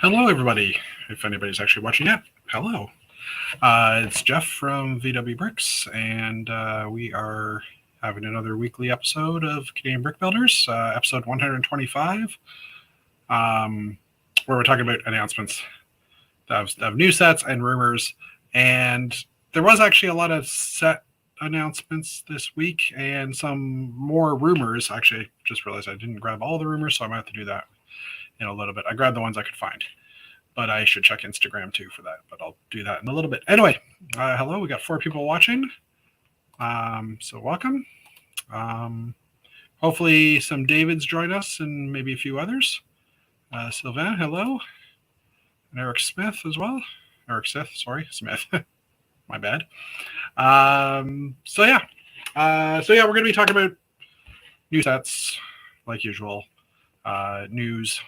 Hello, everybody. If anybody's actually watching yet, hello. It's Jeff from VW Bricks, and we are having another weekly episode of Canadian Brick Builders, episode 125, where we're talking about announcements of new sets and rumors. And there was actually a lot of set announcements this week and some more rumors. Actually, I just realized I didn't grab all the rumors, so I might have to do that in a little bit. I grabbed the ones I could find, but I should check Instagram too for that, but I'll do that in a little bit. Anyway, hello, we got 4 people watching. So welcome. Hopefully some Davids join us and maybe a few others. Sylvain, hello. And Eric Smith as well. Eric Smith. My bad. So yeah, we're going to be talking about new sets like usual. News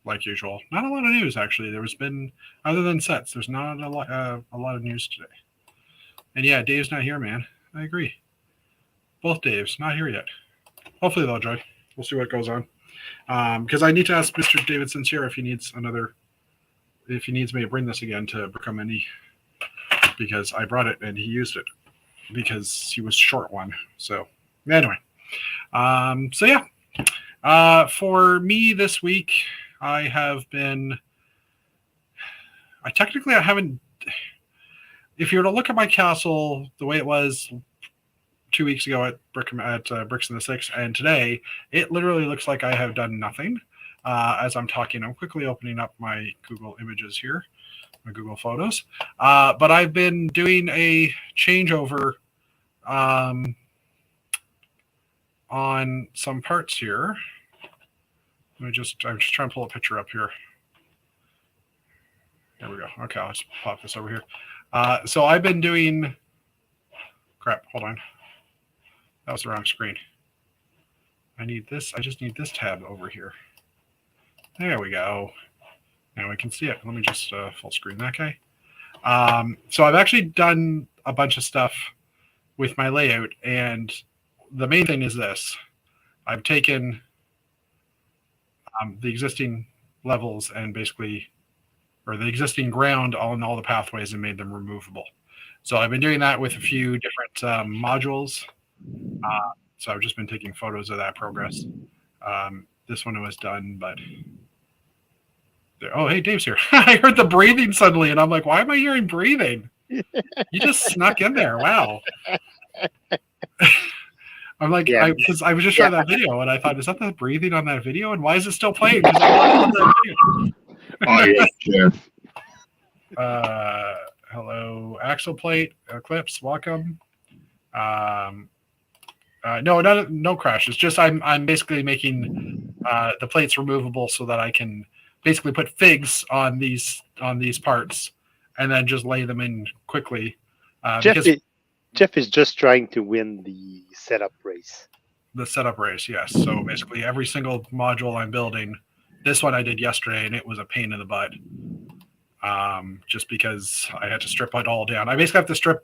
like usual. Not a lot of news, actually. There's been, other than sets, there's not a lot of news today. And yeah, Dave's not here, man. I agree. Both Daves not here yet. Hopefully they'll join. We'll see what goes on. Because I need to ask Mr. David Sincere if he needs me to bring this again to become any, because I brought it and he used it because he was short one. So anyway, so yeah. For me this week, I haven't, if you were to look at my castle the way it was 2 weeks ago at Bricks in the Six, and today, it literally looks like I have done nothing. As I'm talking, I'm quickly opening up my Google Images here, my Google Photos. But I've been doing a changeover on some parts here. I'm just trying to pull a picture up here. There we go. Okay, let's pop this over here. So I've been doing, crap, hold on. That was the wrong screen. I just need this tab over here. There we go. Now we can see it. Let me just full screen that guy. So I've actually done a bunch of stuff with my layout, and the main thing is this. I've taken the existing levels and basically, or the existing ground on all the pathways and made them removable. So I've been doing that with a few different modules. So I've just been taking photos of that progress. This one was done, but oh, hey, Dave's here. I heard the breathing suddenly, and I'm like, why am I hearing breathing? You just snuck in there. Wow. I'm like, yeah. Because I was just showing that video, and I thought, is that the breathing on that video? And why is it still playing? Because I love that video. Oh, yes, Jeff. Hello, Axle Plate Eclipse, welcome. No crash. It's just I'm basically making the plates removable so that I can basically put figs on these parts and then just lay them in quickly. Jeff is just trying to win the setup race. The setup race, yes. So basically every single module I'm building, this one I did yesterday, and it was a pain in the butt. Just because I had to strip it all down. I basically have to strip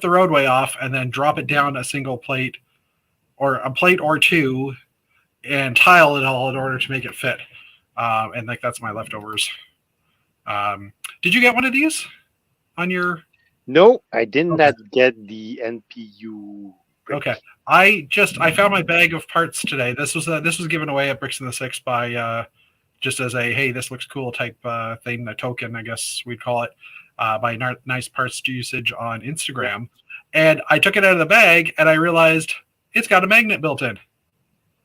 the roadway off and then drop it down a single plate or a plate or two and tile it all in order to make it fit. And like that's my leftovers. Did you get one of these on your... No, I did not get the NPU. Brick. Okay, I found my bag of parts today. This was given away at Bricks in the Six by just as a hey, this looks cool type thing, a token, I guess we'd call it, by Nice Parts Usage on Instagram. And I took it out of the bag and I realized it's got a magnet built in.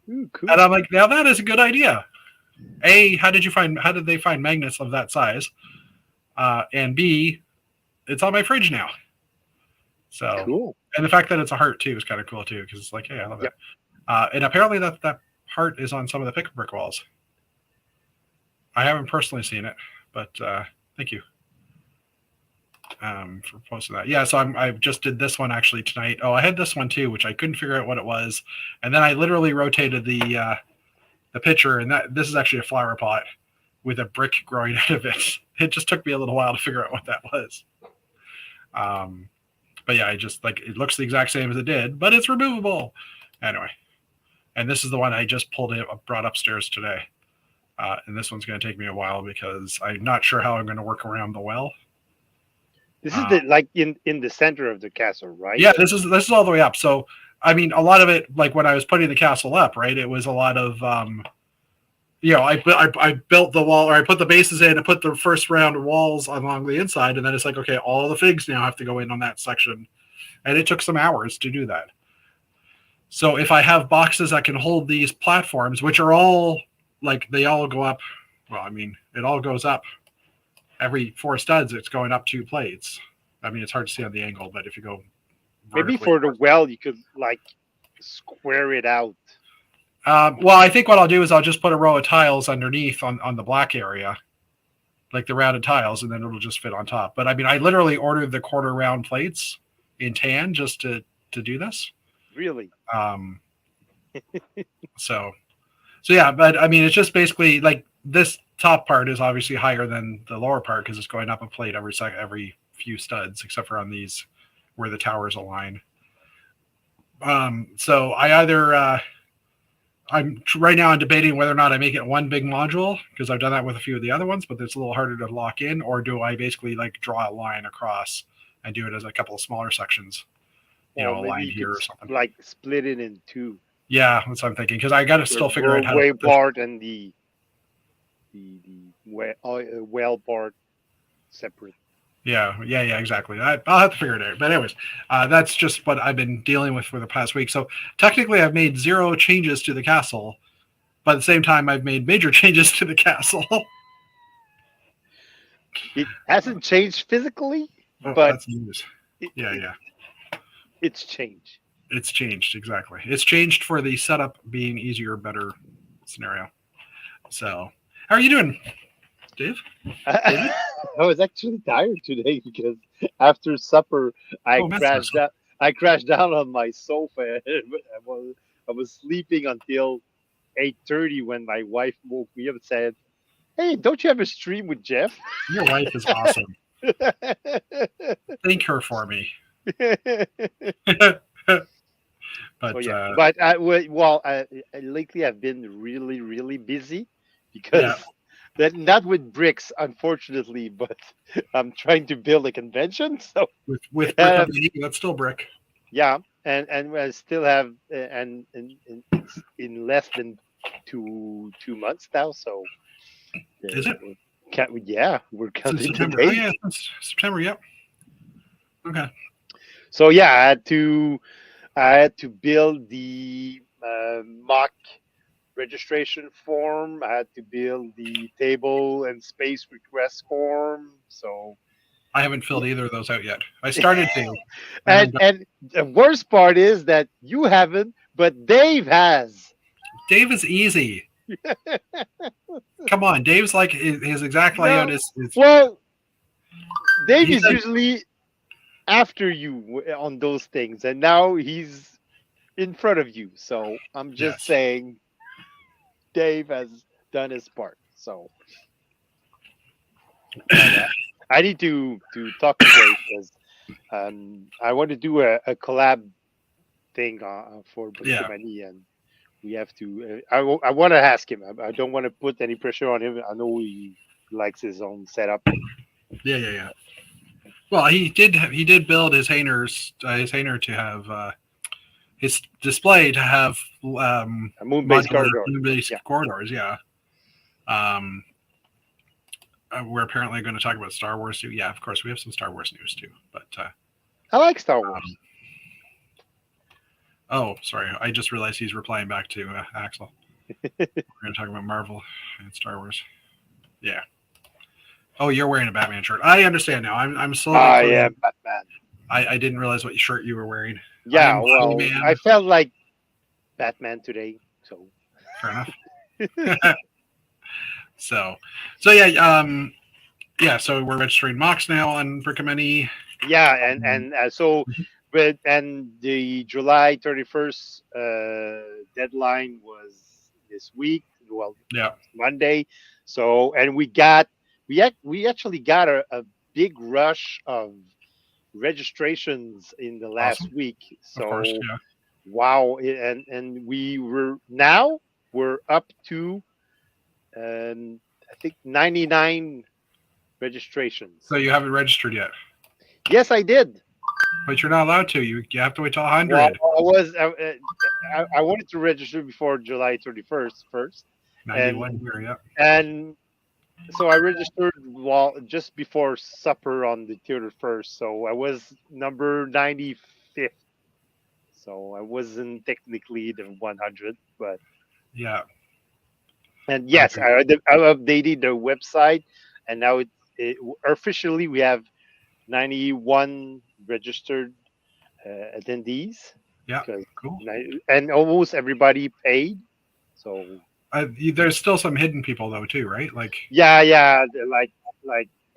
Ooh, cool. And I'm like, now that is a good idea. A, how did they find magnets of that size? And B, it's on my fridge now. So cool. And the fact that it's a heart too is kind of cool too, because it's like, hey, I love it. And apparently that heart is on some of the pick brick walls. I haven't personally seen it, but thank you for posting that. Yeah, so I just did this one actually tonight. Oh, I had this one too, which I couldn't figure out what it was, and then I literally rotated the picture, and this is actually a flower pot with a brick growing out of it. It just took me a little while to figure out what that was. But yeah, I just like, it looks the exact same as it did, but it's removable. Anyway, and this is the one I just brought upstairs today. And this one's going to take me a while because I'm not sure how I'm going to work around the well. This is the like in the center of the castle, right? Yeah, this is all the way up. So I mean, a lot of it, like when I was putting the castle up, right? It was a lot of I built the wall, or I put the bases in and put the first round of walls along the inside, and then it's like, okay, all the figs now have to go in on that section, and it took some hours to do that. So if I have boxes that can hold these platforms, which are all like they all go up, well, I mean, it all goes up every 4 studs. It's going up 2 plates. I mean, it's hard to see on the angle, but if you go Maybe for the well, you could like square it out. Well, I think what I'll do is I'll just put a row of tiles underneath on the black area, like the rounded tiles, and then it'll just fit on top. But I mean, I literally ordered the quarter round plates in tan just to do this. Really? So yeah, but I mean, it's just basically like this top part is obviously higher than the lower part because it's going up a plate every few studs, except for on these where the towers align. So I either I'm right now I'm debating whether or not I make it one big module because I've done that with a few of the other ones, but it's a little harder to lock in, or do I basically like draw a line across and do it as a couple of smaller sections, a line here or something. Like split it in 2. Yeah, that's what I'm thinking because I got to still figure out how to to part and the well part separate. Yeah, exactly. I'll have to figure it out. But anyways, that's just what I've been dealing with for the past week. So technically, I've made 0 changes to the castle, but at the same time, I've made major changes to the castle. It hasn't changed physically, but that's news. Yeah. It's changed. It's changed, exactly. It's changed for the setup being easier, better scenario. So, how are you doing, Dave? I was actually tired today because after supper I crashed down on my sofa. I was sleeping until 8:30 when my wife woke me up and said, "Hey, don't you have a stream with Jeff?" Your wife is awesome. Thank her for me. But lately I've been really, really busy because not with bricks, unfortunately, but I'm trying to build a convention. So with brick, that's still brick. Yeah, and I still have and it's in less than two months now. So is it? We're counting September. days. Oh yeah, September. Yep. Okay. So yeah, I had to build the mock registration form. I had to build the table and space request form. So I haven't filled either of those out yet. I started to. and the worst part is that you haven't, but Dave has. Dave is easy. Come on, Dave's like his exact layout is. Well, Dave is usually after you on those things, and now he's in front of you. So I'm just saying, Dave has done his part. So I need to talk to Dave because I want to do a collab thing for Brickmania, and we have to. I want to ask him. I don't want to put any pressure on him. I know he likes his own setup. Yeah. Well, he did build his Hainer to have his display to have moon-based corridors. Yeah. We're apparently going to talk about Star Wars too. Yeah, of course, we have some Star Wars news too. But I like Star Wars. Oh, sorry. I just realized he's replying back to Axel. We're going to talk about Marvel and Star Wars. Yeah. Oh, you're wearing a Batman shirt. I understand now. I'm slowly. I am Batman. I didn't realize what shirt you were wearing. Yeah, well, I felt like Batman today, so. Fair enough. So yeah. So we're registering mocks now on Brickmania. Yeah, and so. But and the July 31st deadline was this week. Well, Monday. So and we actually got a big rush of registrations in the last week. So of course, wow, and we're up to I think 99 registrations. So you haven't registered yet, Yes, I did. but you're not allowed to. You have to wait till 100. Well, I wanted to register before July 31st first. 91 here, yeah. And so I registered just before supper on the 31st. So I was number 95th. So I wasn't technically the 100, but Yeah. and yes, Okay. I updated the website, and now officially we have 91 registered attendees. Yeah. 'Cause Cool. And almost everybody paid. So There's still some hidden people though too, right? Like yeah, like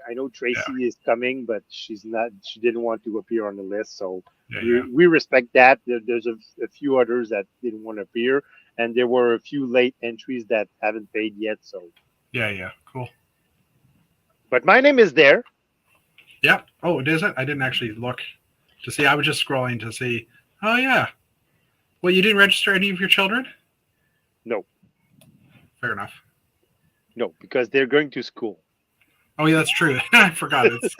I know yeah, Tracy is coming, but she's not. She didn't want to appear on the list, so yeah. we respect that. There's a few others that didn't want to appear, and there were a few late entries that haven't paid yet. So Yeah. Cool. but my name is there. Yeah. Oh, it isn't? I didn't actually look to see. I was just scrolling to see. Oh yeah. Well, you didn't register any of your children? No, Fair enough. no, because they're going to school. Oh yeah, that's true. I forgot. It's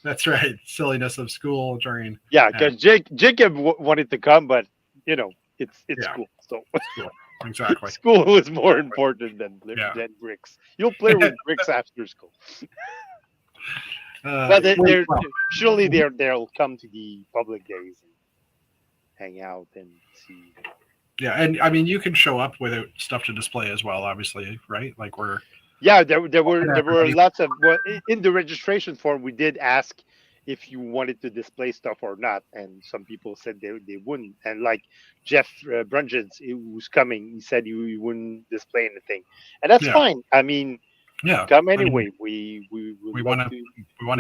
that's right. Silliness of school during. Yeah, because Jacob wanted to come, but it's Yeah. school, so School. Exactly. school is more important than Yeah. bricks. You'll play with bricks after school. But But surely they'll come to the public days and hang out and see. yeah, and I mean you can show up without stuff to display as well, obviously, right? Like we're Yeah, there were lots of in the registration form. We did ask if you wanted to display stuff or not, and some people said they wouldn't. And like Jeff Brungens, who's coming, he said he wouldn't display anything, and that's Yeah. fine. I mean, yeah. come I mean, anyway. We want to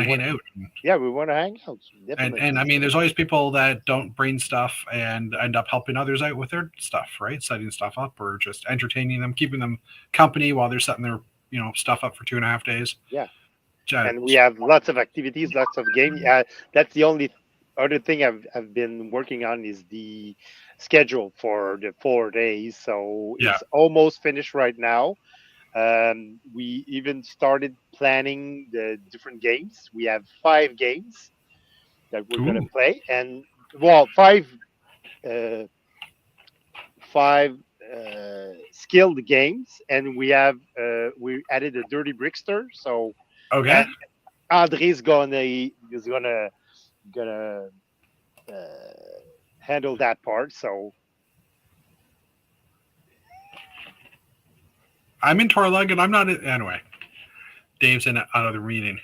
hang out. Yeah, we want to hang out. Definitely. And I mean, there's always people that don't bring stuff and end up helping others out with their stuff, right? Setting stuff up or just entertaining them, keeping them company while they're setting their stuff up for 2.5 days. Yeah. And we have lots of activities, lots of games. That's the only other thing I've been working on is the schedule for the 4 days. So it's almost finished right now. We even started planning the different games. We have 5 games that we're going to play, and five skilled games, and we added a dirty brickster. So okay, Andre's gonna handle that part. So I'm in Torlug and I'm not anyway. Dave's in another meeting,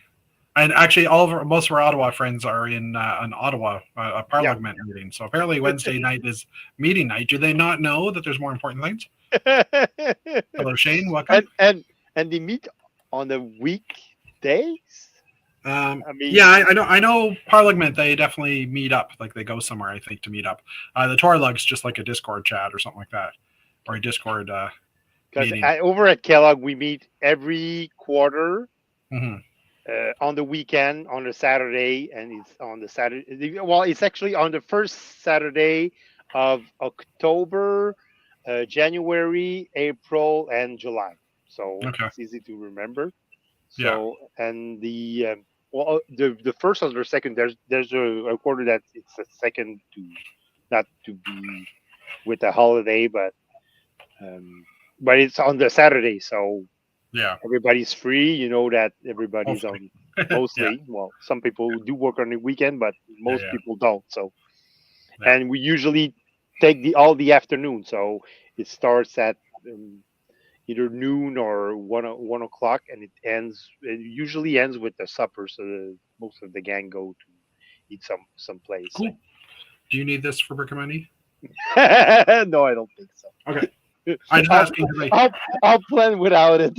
and actually, most of our Ottawa friends are in an Ottawa a Parliament meeting. So apparently, Wednesday night is meeting night. Do they not know that there's more important things? Hello, Shane. Welcome. And they meet on the weekdays. I mean, yeah, I know Parliament. They definitely meet up. Like they go somewhere, I think, to meet up. The Torlug's just like a Discord chat or something like that, or a Discord. Because over at Kellogg, we meet every quarter. Mm-hmm. On the weekend, on a Saturday, and it's on the Saturday. Well, it's actually on the first Saturday of October, January, April, and July. So It's easy to remember. So and the first or the second, there's a quarter that it's a second to not to be with a holiday, but it's on the Saturday, so. Yeah, everybody's free. You know that everybody's on mostly. Well, some people do work on the weekend, but most people don't. So, and we usually take all the afternoon. So it starts at either noon or 1 o'clock, and it usually ends with the supper. So most of the gang go to eat some place. Cool. So. Do you need this for Brick and Money? No, I don't think so. Okay. I'm just asking. I'll plan without it.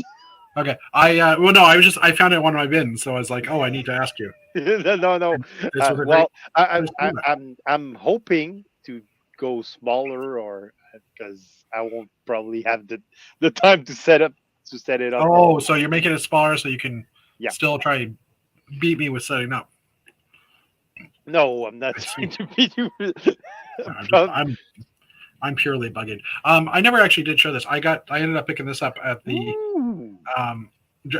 Okay. I found it in one of my bins, so I was like, oh, I need to ask you. No. I'm hoping to go smaller, or because I won't probably have the time to set it up. Oh, so you're making it smaller so you can still try and beat me with setting up. No, I'm not trying to beat you. I'm purely bugging. I never actually did show this. I ended up picking this up at the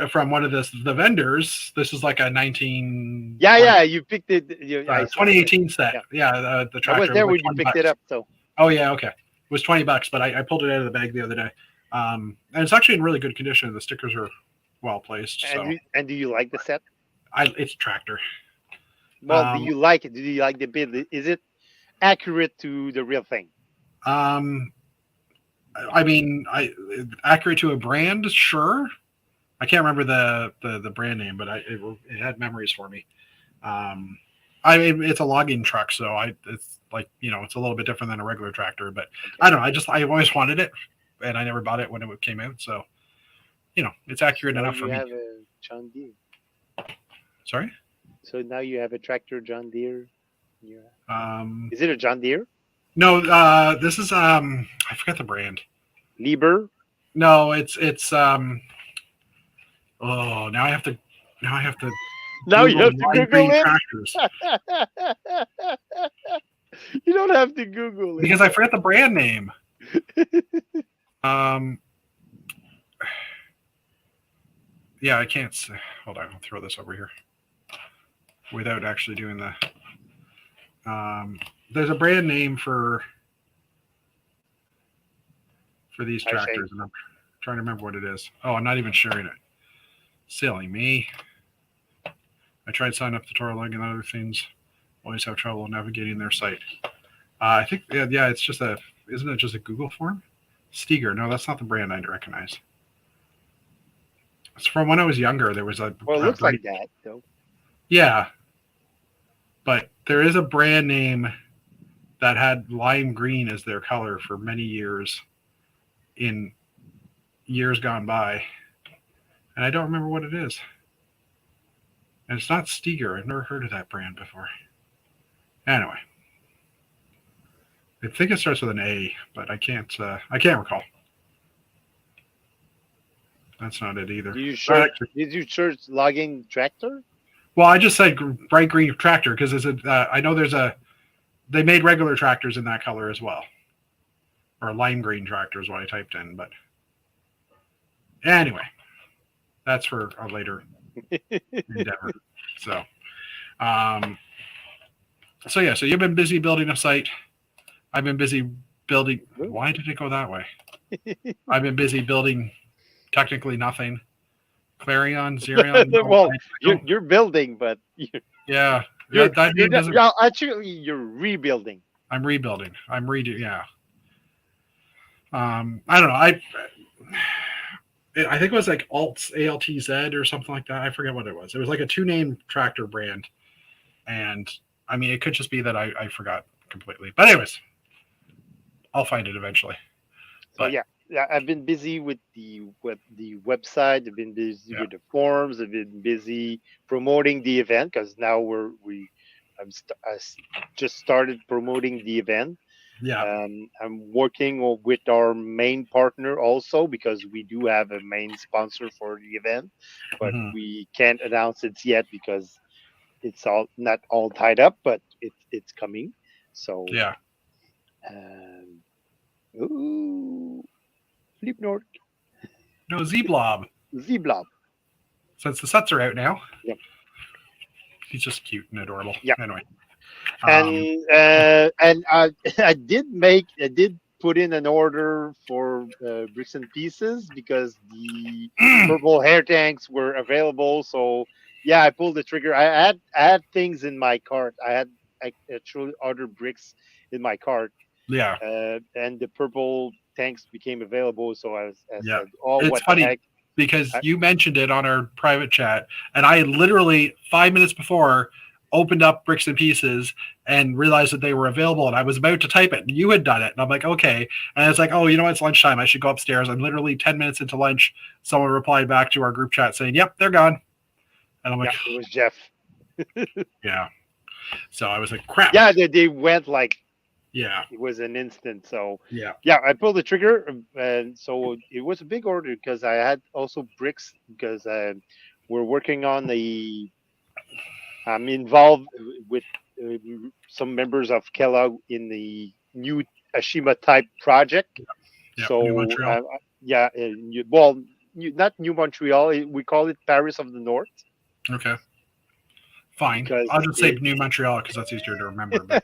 from one of the vendors. This is like a 19. Yeah, you picked it. I saw it. 2018 set. Yeah, the I tractor. was there like when you picked it up. So. Oh yeah, okay. It was $20, but I pulled it out of the bag the other day. And it's actually in really good condition. The stickers are well placed. And do you like the set? It's a tractor. Well, do you like it? Do you like the build? Is it accurate to the real thing? I mean, accurate to a brand, sure. I can't remember the brand name, but it had memories for me. I mean, it's a logging truck, so it's like, it's a little bit different than a regular tractor, but I don't know. I always wanted it, and I never bought it when it came out. So, it's accurate enough for me. You have a John Deere. Sorry. So now you have a tractor John Deere. Is it a John Deere? No, this is I forgot the brand. Liebherr? No, it's now I have to Now you have to Google it. Tractors. You don't have to Google it because I forgot the brand name. Yeah, I can't say. Hold on, I'll throw this over here without actually doing the. There's a brand name for these tractors, and I'm trying to remember what it is. Oh, I'm not even sharing it. Silly me. I tried signing up to Toralog and other things. Always have trouble navigating their site. I think, yeah, it's just isn't it just a Google form? Steger. No, that's not the brand I recognize. It's from when I was younger. There was Well, it looks like that, though. Yeah. But there is a brand name that had lime green as their color for many years in years gone by. And I don't remember what it is. And it's not Steger. I've never heard of that brand before. Anyway. I think it starts with an A, but I can't recall. That's not it either. Did you search logging tractor? Well, I just said bright green tractor because I know they made regular tractors in that color as well. Or lime green tractor is what I typed in, but anyway, that's for a later endeavor. So yeah, so you've been busy building a site. I've been busy building. Why did it go that way? I've been busy building technically nothing. Clarion, Xerion. Well, you're building, but yeah, actually you're rebuilding. I'm rebuilding. I'm redoing. Yeah. I don't know. I think it was like ALTZ or something like that. I forget what it was. It was like a 2-name tractor brand, and I mean, it could just be that I forgot completely. But anyways, I'll find it eventually. But yeah, I've been busy with the website. I've been busy with the forums. I've been busy promoting the event because now I just started promoting the event. Yeah. I'm working with our main partner also because we do have a main sponsor for the event, but we can't announce it yet because it's not all tied up, but it's coming. So yeah. Flip North. No, Z-Blob. Z-Blob. Since the sets are out now. Yep. He's just cute and adorable. Yeah. Anyway. And I did put in an order for bricks and pieces because the purple hair tanks were available. So yeah, I pulled the trigger. I had things in my cart. I actually ordered bricks in my cart. Yeah. And the purple tanks became available. So I said, it's what funny the heck? Because you mentioned it on our private chat, and I literally 5 minutes before opened up Bricks and Pieces and realized that they were available, and I was about to type it, and you had done it, and I'm like, okay. And it's like, oh, you know what? It's lunchtime. I should go upstairs. I'm literally 10 minutes into lunch. Someone replied back to our group chat saying, yep, they're gone. And I'm like, it was Jeff. Yeah. So I was like, crap. Yeah, they went like, yeah, it was an instant. So yeah, I pulled the trigger, and so it was a big order because I had also bricks because we're working on I'm involved with some members of Kellogg in the new Ashima type project. Yeah, So New Montreal. not New Montreal. We call it Paris of the North. Okay. Fine. Because I'll just say New Montreal because that's easier to remember. But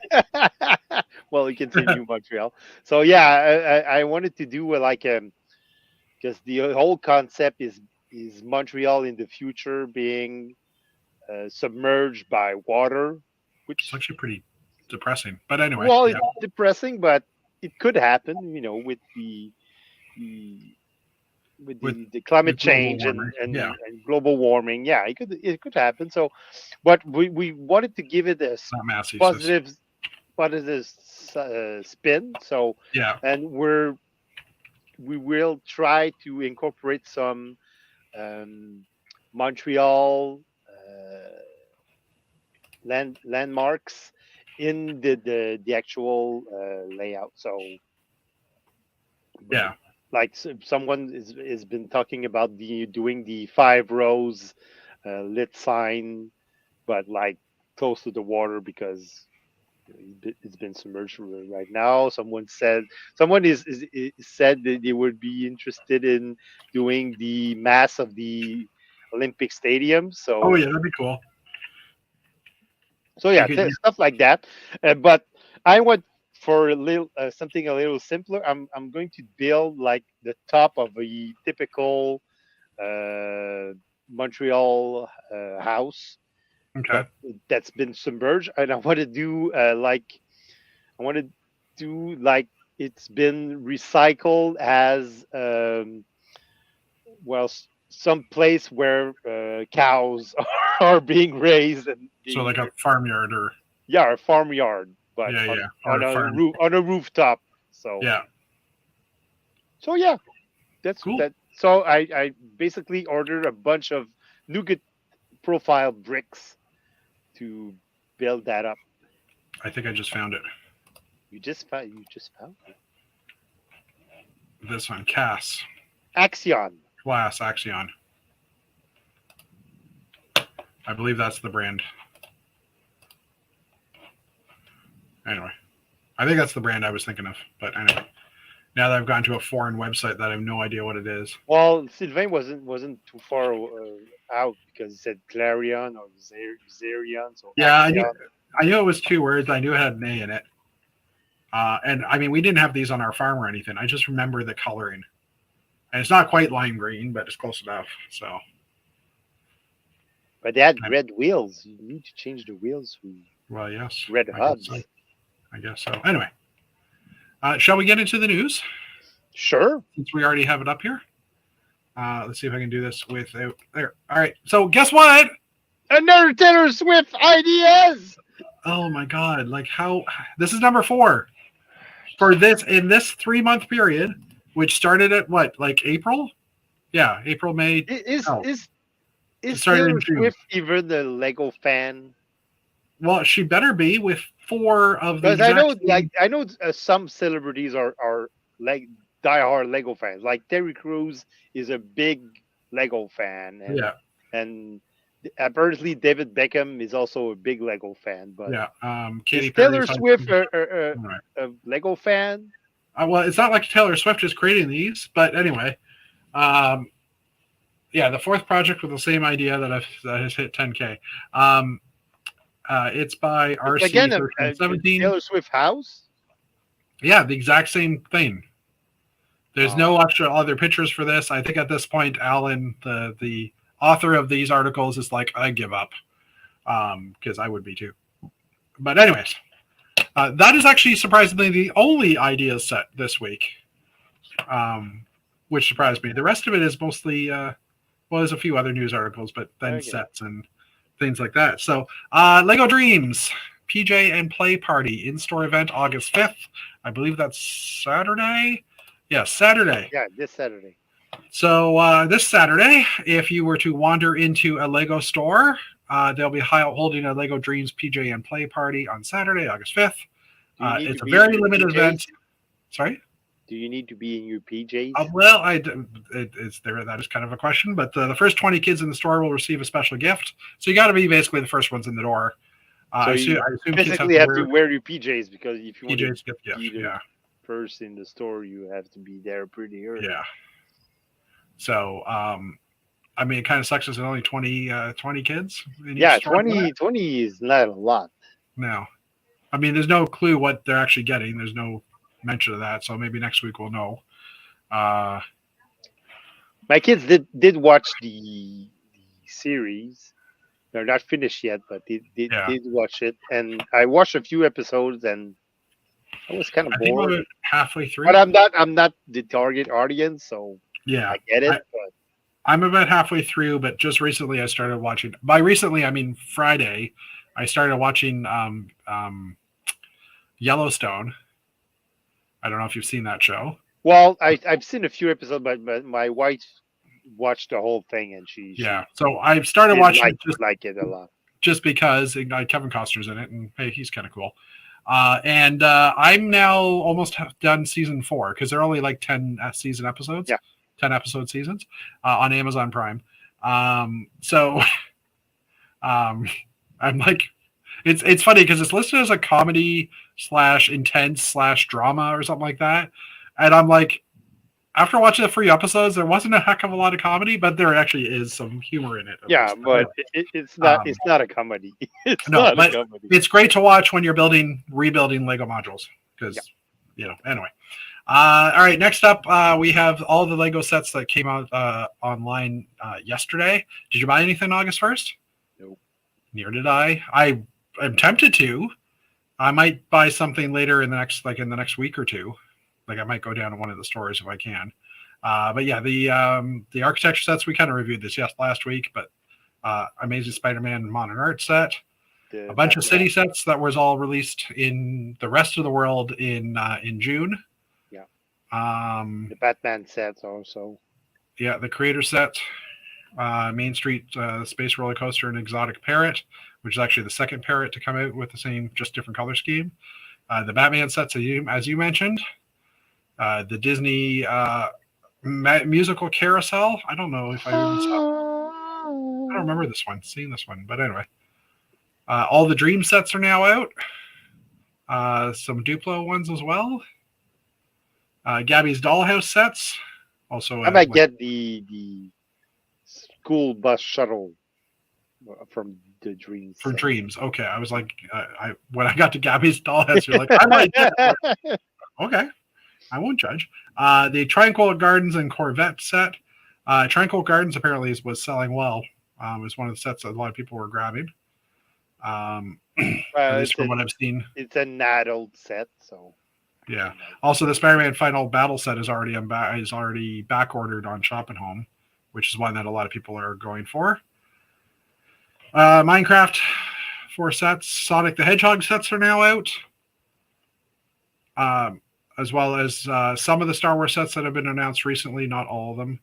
well, you can say New Montreal. So yeah, I wanted to do because the whole concept is Montreal in the future being submerged by water, which it's actually pretty depressing. But anyway, well, yeah. it's depressing, but it could happen. With the climate change and global warming. Yeah, it could happen. So, but we wanted to give it a Not massive. positive spin. So yeah, and we will try to incorporate some Montreal landmarks in the actual layout. So yeah. Like someone has been talking about doing the 5 rows lit sign, but like close to the water because it's been submerged right now. Someone said said that they would be interested in doing the mass of the Olympic Stadium. So Oh yeah, that'd be cool. So yeah, stuff like that. But I went for a little something a little simpler. I'm going to build like the top of a typical Montreal house. Okay. That's been submerged, and I want to do like it's been recycled as some place where cows are being raised, and so like a farmyard or a farmyard, but on a rooftop. So that's cool. That. So I basically ordered a bunch of nougat profile bricks to build that up. I think I just found it. You just found it. This one, Cass. Axion. Glass Axion. I believe that's the brand. Anyway, I think that's the brand I was thinking of. But anyway, now that I've gone to a foreign website that I have no idea what it is. Well, Sylvain wasn't too far out because he said Clarion or Zerion. So yeah, I knew it was 2 words. I knew it had an A in it. And I mean, we didn't have these on our farm or anything. I just remember the coloring. And it's not quite lime green, but it's close enough. So. But they had red wheels. You need to change the wheels. Well, yes. Red hubs. I guess so. Anyway, shall we get into the news? Sure. Since we already have it up here. Let's see if I can do this without there. All right. So guess what? Another Taylor Swift ideas. Oh my God! Like how? This is number 4 for this in this 3-month period, which started at what? Like April? Yeah, April, May. Is Taylor Swift even the Lego fan? Well, she better be with 4 of the. Because I know some celebrities are like diehard Lego fans. Like Terry Crews is a big Lego fan. And apparently David Beckham is also a big Lego fan. But Katy Taylor Swift a Lego fan? Well, it's not like Taylor Swift is creating these, but anyway. The 4th project with the same idea that has hit 10K. It's by RC1317. Taylor Swift house? Yeah, the exact same thing. There's no extra other pictures for this. I think at this point, Alan, the author of these articles, is like, I give up, because I would be too. But anyways, that is actually surprisingly the only idea set this week, which surprised me. The rest of it is mostly, there's a few other news articles, but then sets and things like that. So, Lego Dreams, PJ and Play Party in-store event August 5th. I believe that's Saturday. Yeah, Saturday. Yeah, this Saturday. So this Saturday, if you were to wander into a Lego store, they'll be holding a Lego Dreams PJ and Play Party on Saturday, August 5th. It's a very limited event. Sorry? Do you need to be in your PJs? Well, that is kind of a question, but the first 20 kids in the store will receive a special gift. So you got to be basically the first ones in the door. So I assume basically have to wear your PJs because if you want PJs get gift, yeah. first in the store, you have to be there pretty early. Yeah. So, I mean, it kind of sucks. There's only 20 kids in Yeah, each store. 20 is not a lot. No. I mean, there's no clue what they're actually getting. There's no mention of that. So maybe next week we'll know. My kids did watch the series. They're not finished yet, but they did watch it. And I watched a few episodes, and I was kind of bored. I think we're halfway through. But I'm not the target audience, so yeah, I get it. But I'm about halfway through, but just recently I started watching. By recently, I mean Friday. I started watching Yellowstone. I don't know if you've seen that show. Well, I've seen a few episodes, but my wife watched the whole thing, and she So I've started watching it, just like it a lot, just because Kevin Costner's in it, and hey, he's kind of cool. And I'm now almost done season 4 because they're only like 10 season episodes. Yeah, 10 episode seasons on Amazon Prime. So I'm like, it's funny because it's listed as a comedy / intense / drama or something like that, and I'm like, after watching the 3 episodes, there wasn't a heck of a lot of comedy, but there actually is some humor in it. Yeah, but it's not. It's not a comedy. It's not a comedy. It's great to watch when you're rebuilding Lego modules because, Anyway, all right. Next up, we have all the Lego sets that came out online yesterday. Did you buy anything August 1st? Nope. Neither did I. I am tempted to. I might buy something later in the next week or two. Like I might go down to one of the stores if I can. But yeah, the architecture sets, we kind of reviewed this last week, but Amazing Spider-Man Modern Art set, a bunch of city sets that was all released in the rest of the world in June. Yeah. The Batman sets also. Yeah, the creator set, Main Street Space Roller Coaster and Exotic Parrot, which is actually the second parrot to come out with the same, just different color scheme. The Batman sets, as you mentioned. The Disney musical Carousel. I don't know if I even saw. I don't remember seeing this one, but anyway. All the Dream sets are now out. Some Duplo ones as well. Gabby's Dollhouse sets. Also, I might get the school bus shuttle from the Dreams. For set. Dreams, okay. I was like, when I got to Gabby's Dollhouse, you're like, I might get it. Okay. I won't judge. The Tranquil Gardens and Corvette set. Tranquil Gardens apparently was selling well. It was one of the sets that a lot of people were grabbing. At least from what I've seen. It's an adult set, so. Yeah. Also, the Spider-Man Final Battle set is already back ordered on Shop at Home, which is one that a lot of people are going for. Minecraft 4 sets. Sonic the Hedgehog sets are now out. As well as some of the Star Wars sets that have been announced recently, not all of them.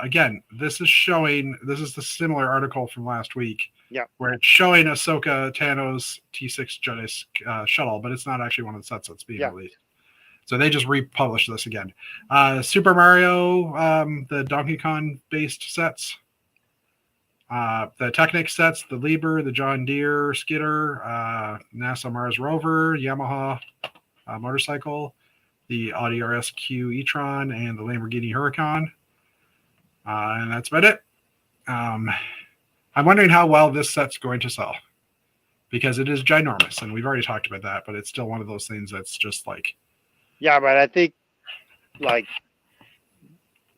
Again, this is the similar article from last week, where it's showing Ahsoka Tano's T6 Jedi shuttle, but it's not actually one of the sets that's being released. So they just republished this again. Super Mario, the Donkey Kong based sets, the Technic sets, the Liebherr, the John Deere Skidder, NASA Mars Rover, Yamaha motorcycle, the Audi RSQ e-tron, and the Lamborghini Huracan. And that's about it. I'm wondering how well this set's going to sell, because it is ginormous, and we've already talked about that, but it's still one of those things that's just like... Yeah, but I think, like,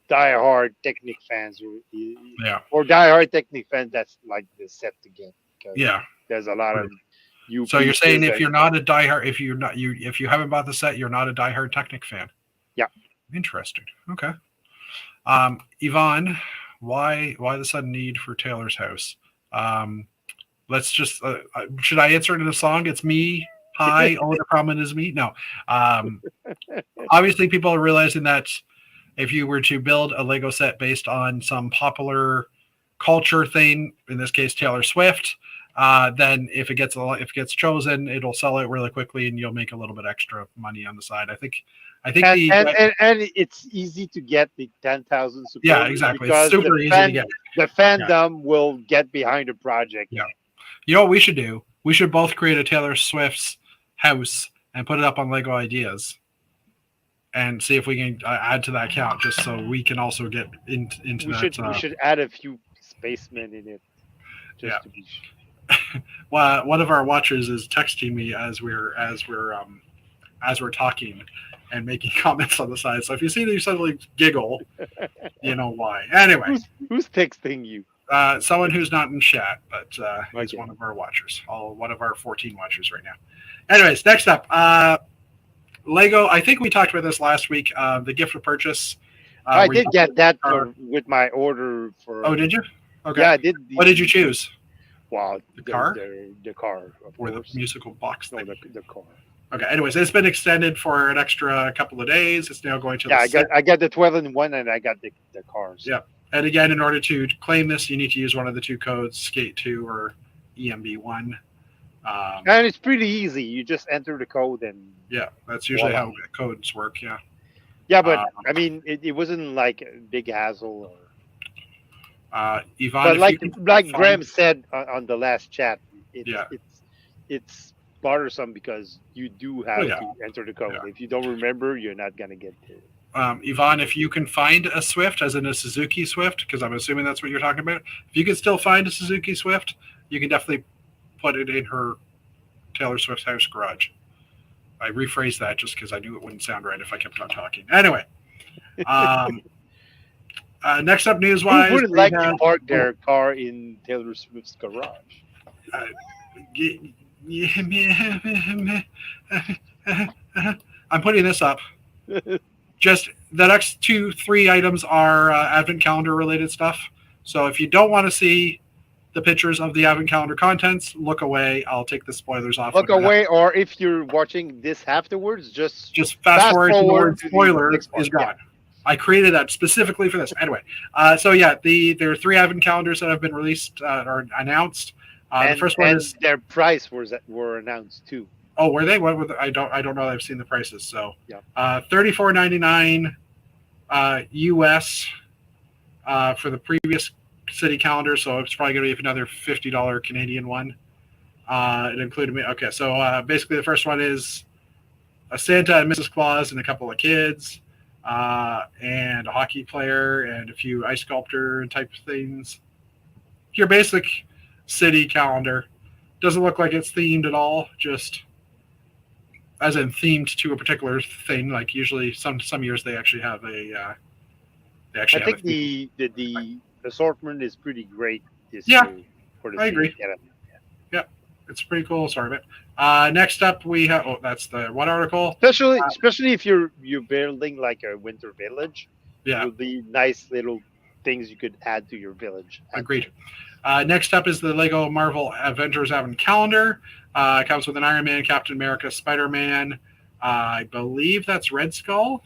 die-hard Technic fans, or die-hard Technic fans, that's like the set to get. Yeah. There's a lot of... So you're saying if you're not a diehard, if you haven't bought the set, you're not a diehard Technic fan. Yeah. Interesting. Okay. Yvonne, why the sudden need for Taylor's house? Let's just should I answer it in a song? It's me. Hi. Oh, the problem is me. No. Obviously, people are realizing that if you were to build a Lego set based on some popular culture thing, in this case Taylor Swift, then if it gets chosen, it'll sell out really quickly, and you'll make a little bit extra money on the side. I think and it's easy to get the 10,000 supporters. Yeah, exactly. It's super easy to get. The fandom will get behind the project. Yeah. You know what we should do? We should both create a Taylor Swift's house and put it up on Lego Ideas. and see if we can add to that count, just so we can also get into We that. should add a few spacemen in it, just Yeah. to be. Well, one of our watchers is texting me as we're talking and making comments on the side. So if you see that you suddenly giggle, you know why. Anyway, Who's texting you? someone who's not in chat, but he's Okay. one of our watchers. One of our 14 watchers right now. Anyways, next up, Lego. I think we talked about this last week. The gift of purchase. I where you- did get that or- with my order for. Oh, did you? Okay. Yeah, I did. What did you choose? Wow, The car? The car, of Or the course. musical box No, thing? the car. Okay. Anyways, it's been extended for an extra couple of days. It's now going to Yeah, the I got the 12-in-1 and I got the cars. Yeah. And again, in order to claim this, you need to use one of the two codes, Skate2 or EMB1. And it's pretty easy. You just enter the code and Yeah, that's usually Voila. how codes work. Yeah. yeah, but Um, I mean, it wasn't like a big hassle. Or, Yvonne, but if like you can like find- Graham said on the last chat, Yeah. it's bothersome because you do have yeah. to enter the code. Yeah. If you don't remember, you're not gonna get it. Yvonne, if you can find a Swift, as in a Suzuki Swift, because I'm assuming that's what you're talking about. If you can still find a Suzuki Swift, you can definitely put it in her Taylor Swift's house garage. I rephrased that just because I knew it wouldn't sound right if I kept on talking. Anyway, next up, news-wise, Who would we like have- to park their car in Taylor Swift's garage? I'm putting this up. Just the next 3 items are advent calendar related stuff. So if you don't want to see the pictures of the advent calendar contents, look away. I'll take the spoilers off. Look away, or if you're watching this afterwards, just Just fast forward to the word to the spoiler next part. is gone. I created that specifically for this. Anyway, so yeah, there are 3 advent calendars that have been released or announced. The first one is their price were announced too. oh, were they? What were the, I don't know. I've seen the prices. So Yeah. $34.99 US for the previous city calendar. So it's probably going to be another $50 Canadian one. It included me. Okay, so basically the first one is a Santa and Mrs. Claus and a couple of kids, and a hockey player and a few ice sculptor type things. Your basic city calendar. Doesn't look like it's themed at all. Just as in themed to a particular thing. Like usually, some years they actually have a. They actually I have think the assortment is pretty great this Yeah, year. For the I agree. city. It's pretty cool. Sorry, next up we have. Oh, that's the one article. Especially if you're building like a winter village. Yeah. It would be nice little things you could add to your village. Agreed. Next up is the Lego Marvel Avengers Advent Calendar. It comes with an Iron Man, Captain America, Spider-Man. I believe that's Red Skull.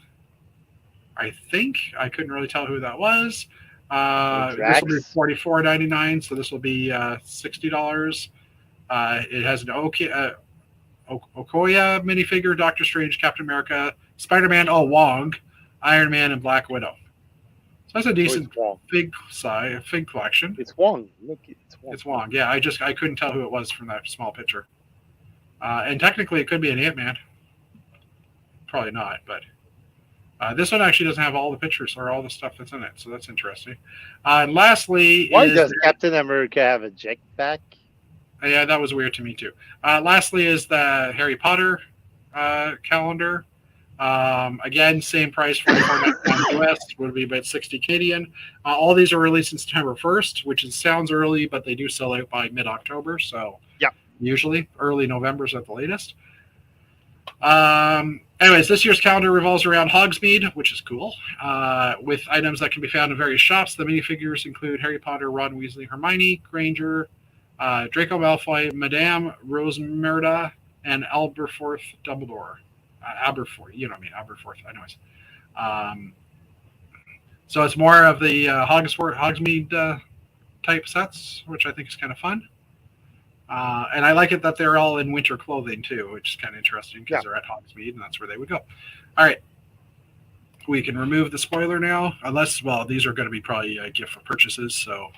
I think. I couldn't really tell who that was. This will be $44.99, so this will be $60. It has an Okoya minifigure, Doctor Strange, Captain America, Spider-Man, Wong, Iron Man, and Black Widow. So that's a decent It's Wong. fig collection. It's Wong. Look, it's Wong. It's Wong. Yeah, I couldn't tell who it was from that small picture. And technically, it could be an Ant-Man. Probably not, but this one actually doesn't have all the pictures or all the stuff that's in it, so that's interesting. And lastly, Why does Captain America have a jetpack? Yeah, that was weird to me too. Lastly is the Harry Potter calendar. Again, same price for $44.99 US, would be about 60 Canadian. All these are released in September 1st, which sounds early, but they do sell out by mid-October. So yeah, usually early November is at the latest. Anyways, this year's calendar revolves around Hogsmeade, which is cool, with items that can be found in various shops. The minifigures include Harry Potter, Ron Weasley, Hermione Granger, Draco Malfoy, Madame Rosmerta, and Aberforth Dumbledore. Aberforth, you know what I mean, Aberforth, anyways. So it's more of the Hogsmeade type sets, which I think is kind of fun. And I like it that they're all in winter clothing too, which is kind of interesting because they're at Hogsmeade and that's where they would go. All right. We can remove the spoiler now, unless, well, these are going to be probably a gift for purchases. So,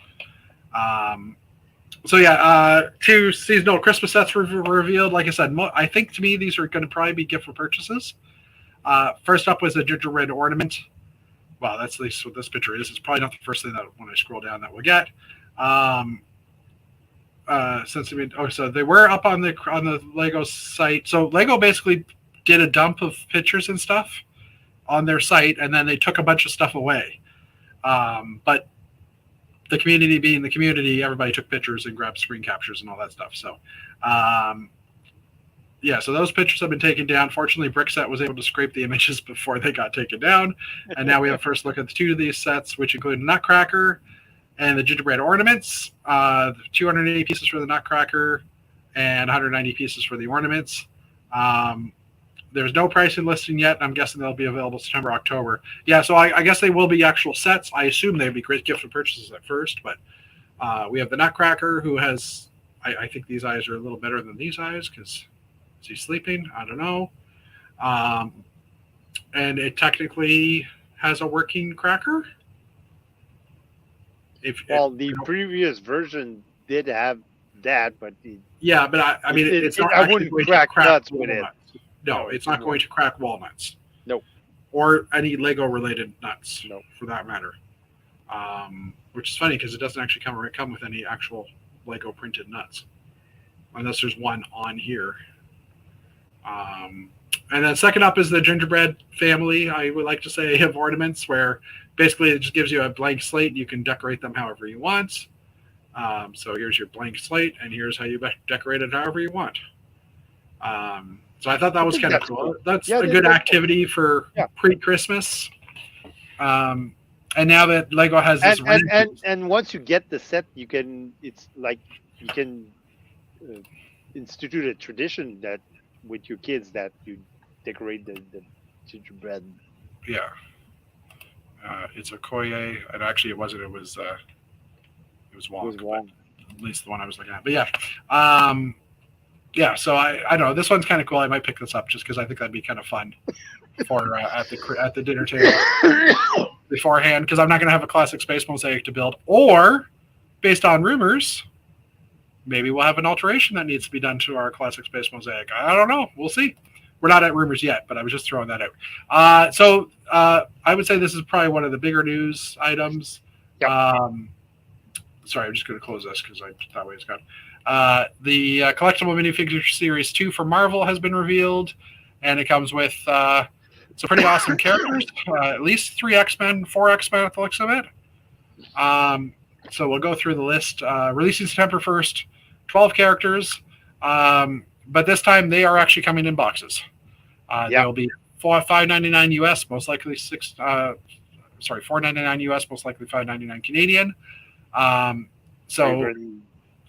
two seasonal Christmas sets were revealed. Like I said, I think to me these are going to probably be gift for purchases. First up was the gingerbread ornament. Well, that's at least what this picture is. It's probably not the first thing that when I scroll down that we'll get. So they were up on the Lego site. So Lego basically did a dump of pictures and stuff on their site, and then they took a bunch of stuff away. But the community being the community, everybody took pictures and grabbed screen captures and all that stuff. So, so those pictures have been taken down. Fortunately, Brickset was able to scrape the images before they got taken down. And now we have first look at the two of these sets, which include Nutcracker and the gingerbread ornaments. 280 pieces for the Nutcracker and 190 pieces for the ornaments. There's no pricing listing yet. I'm guessing they'll be available September, October. Yeah, so I guess they will be actual sets. I assume they'd be great gift for purchases at first, but we have the Nutcracker, who has, I think these eyes are a little better than these eyes because is he sleeping? I don't know. And it technically has a working cracker. The previous version did have that, but I mean, it's not. I wouldn't crack nuts with it. No, it's not going to crack walnuts. Nope. Or any Lego-related nuts, nope, for that matter. Which is funny because it doesn't actually come with any actual Lego printed nuts, unless there's one on here. And then second up is the gingerbread family. I would like to say of ornaments, where basically it just gives you a blank slate. You can decorate them however you want. So here's your blank slate, and here's how you decorate it however you want. So I thought that was kind of cool. That's a good activity for pre-Christmas. And now that Lego has this, and once you get the set, you can institute a tradition that with your kids that you decorate the gingerbread. Yeah, it's a Koye, and actually it wasn't. It was Wong. At least the one I was looking at. But so I don't know. This one's kind of cool. I might pick this up just because I think that'd be kind of fun for at the dinner table beforehand. Because I'm not going to have a classic space mosaic to build, or based on rumors, maybe we'll have an alteration that needs to be done to our classic space mosaic. I don't know. We'll see. We're not at rumors yet, but I was just throwing that out. So I would say this is probably one of the bigger news items. Yep. Sorry, I'm just going to close this because that way it's gone. The collectible minifigure series 2 for Marvel has been revealed, and it comes with some pretty awesome characters. At least 3 X-Men, 4 X-Men at the looks of it. So we'll go through the list. Releasing September 1st, 12 characters, but this time they are actually coming in boxes. They'll be $5.99 US, most likely $4.99 US, most likely $5.99 Canadian.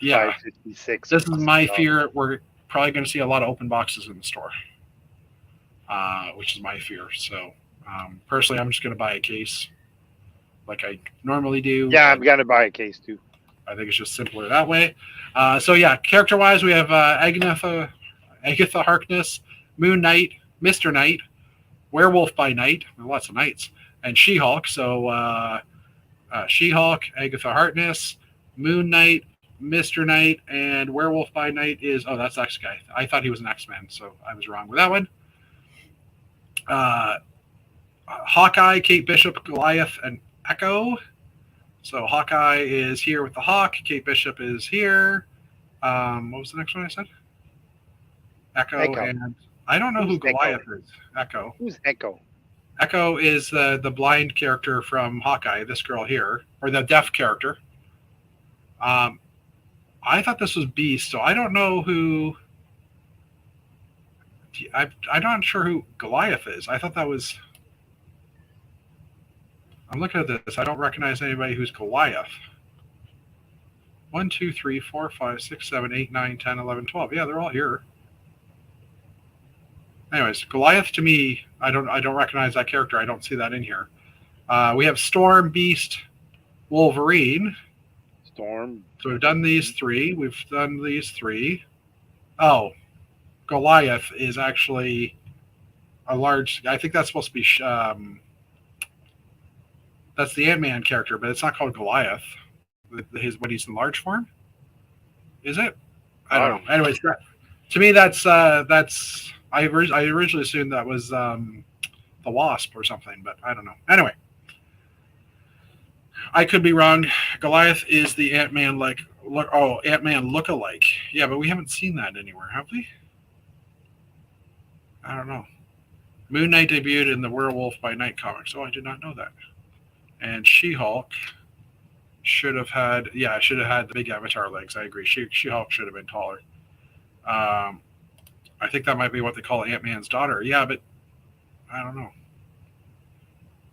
Yeah, this is my fear. We're probably going to see a lot of open boxes in the store, which is my fear. So personally, I'm just going to buy a case like I normally do. Yeah, I'm going to buy a case too. I think it's just simpler that way. Character-wise, we have Agatha Harkness, Moon Knight, Mr. Knight, Werewolf by Night, lots of nights, and She-Hulk. So She-Hulk, Agatha Harkness, Moon Knight, Mr. Knight, and Werewolf by Night is... Oh, that's X guy. I thought he was an X-Men, so I was wrong with that one. Hawkeye, Kate Bishop, Goliath, and Echo. So Hawkeye is here with the Hawk. Kate Bishop is here. What was the next one I said? Echo. And I don't know who Goliath is. Echo. Who's Echo? Echo is the blind character from Hawkeye, this girl here, or the deaf character. I thought this was Beast, so I don't know who... I'm not sure who Goliath is. I thought that was... I'm looking at this. I don't recognize anybody who's Goliath. 1, 2, 3, 4, 5, 6, 7, 8, 9, 10, 11, 12. Yeah, they're all here. Anyways, Goliath to me, I don't recognize that character. I don't see that in here. We have Storm, Beast, Wolverine. Storm. So we've done these 3. Oh, Goliath is actually a large... I think that's supposed to be... that's the Ant-Man character, but it's not called Goliath. When he's in large form, is it? I don't know. Anyways, to me, that's. I originally assumed that was the Wasp or something, but I don't know. Anyway, I could be wrong. Goliath is the Ant-Man Ant-Man look-alike. Yeah, but we haven't seen that anywhere, have we? I don't know. Moon Knight debuted in the Werewolf by Night comics. Oh, I did not know that. And She-Hulk should have had the big Avatar legs. I agree. She-Hulk should have been taller. I think that might be what they call Ant-Man's daughter. Yeah, but I don't know.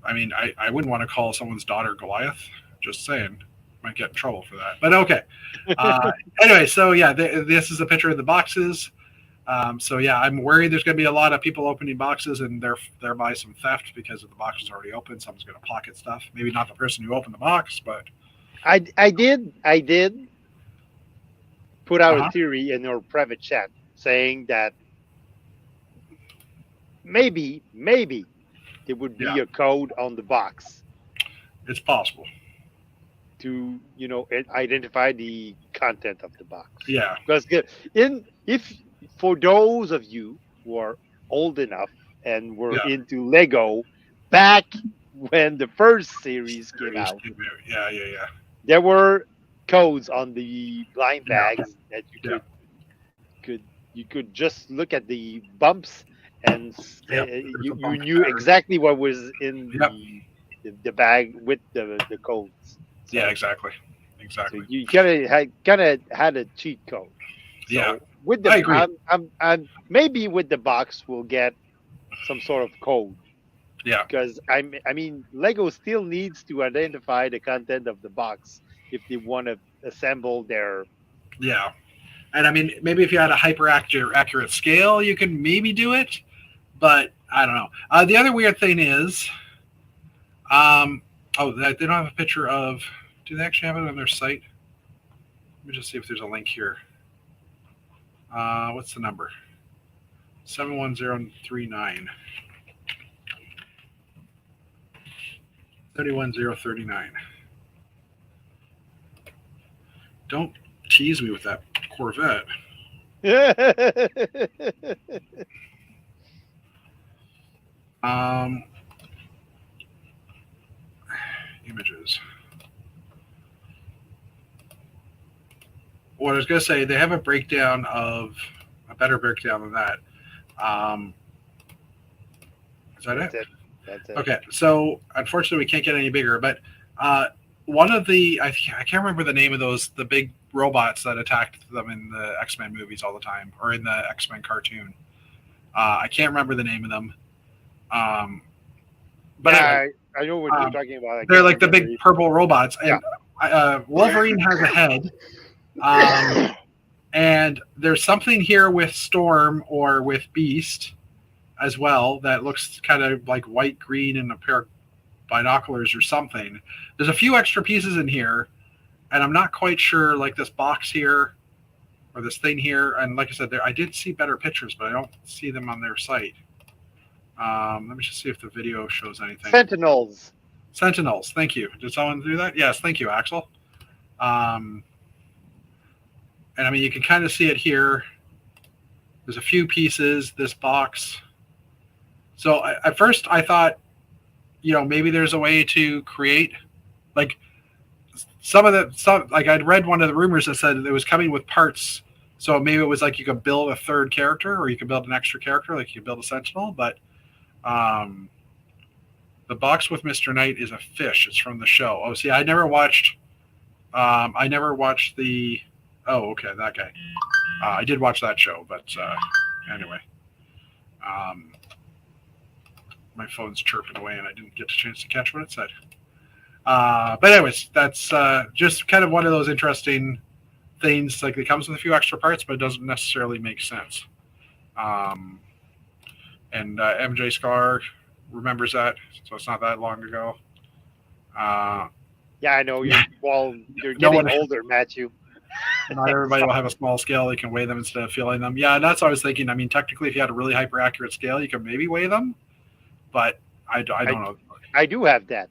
I mean, I wouldn't want to call someone's daughter Goliath. Just saying. Might get in trouble for that. But okay. Anyway, so yeah, this is a picture of the boxes. So yeah, I'm worried there's going to be a lot of people opening boxes and thereby some theft because the box is already open. Someone's going to pocket stuff. Maybe not the person who opened the box, but I did put out a theory in our private chat saying that maybe there would be a code on the box. It's possible to identify the content of the box. Yeah, because if for those of you who are old enough and were into Lego back when the first series came out, there were codes on the blind bags that you could just look at the bumps and you knew exactly what was in the bag with the codes. So, yeah, exactly. So you gotta had a cheat code. So with the, I agree. I'm maybe with the box we'll get some sort of code. Yeah. Because I mean, Lego still needs to identify the content of the box if they want to assemble their. Yeah, and I mean, maybe if you had a hyper accurate scale, you can maybe do it, but I don't know. The other weird thing is, they don't have a picture of. Do they actually have it on their site? Let me just see if there's a link here. What's the number? 71039. 31039. Don't tease me with that Corvette. Images. What I was going to say, they have a better breakdown than that. Is that it? That's it. Okay, so unfortunately we can't get any bigger, but one of the, I can't remember the name of the big robots that attacked them in the X-Men movies all the time, or in the X-Men cartoon. I can't remember the name of them. But anyway, I know what you're talking about. They're like the big purple robots. And Wolverine has a head. And there's something here with Storm or with Beast as well that looks kind of like white, green, and a pair of binoculars or something. There's a few extra pieces in here, and I'm not quite sure, like this box here or this thing here. And like I said, I did see better pictures, but I don't see them on their site. Let me just see if the video shows anything. Sentinels. Thank you. Did someone do that? Yes. Thank you, Axel. And I mean, you can kind of see it here. There's a few pieces, this box. So at first I thought, maybe there's a way to create, like like I'd read one of the rumors that said it was coming with parts. So maybe it was like you could build a third character, or you could build an extra character, like you could build a Sentinel. But the box with Mr. Knight is a fish. It's from the show. Oh, see, I never watched the. Oh, okay, that guy. I did watch that show, but anyway. My phone's chirping away, and I didn't get a chance to catch what it said. But anyways, that's just kind of one of those interesting things. Like, it comes with a few extra parts, but it doesn't necessarily make sense. And MJ Scar remembers that, so it's not that long ago. Yeah, I know. You're getting older, Matthew. Not everybody will have a small scale. They can weigh them instead of feeling them. Yeah, that's what I was thinking. I mean, technically, if you had a really hyper accurate scale, you could maybe weigh them, but I don't know. I do have that.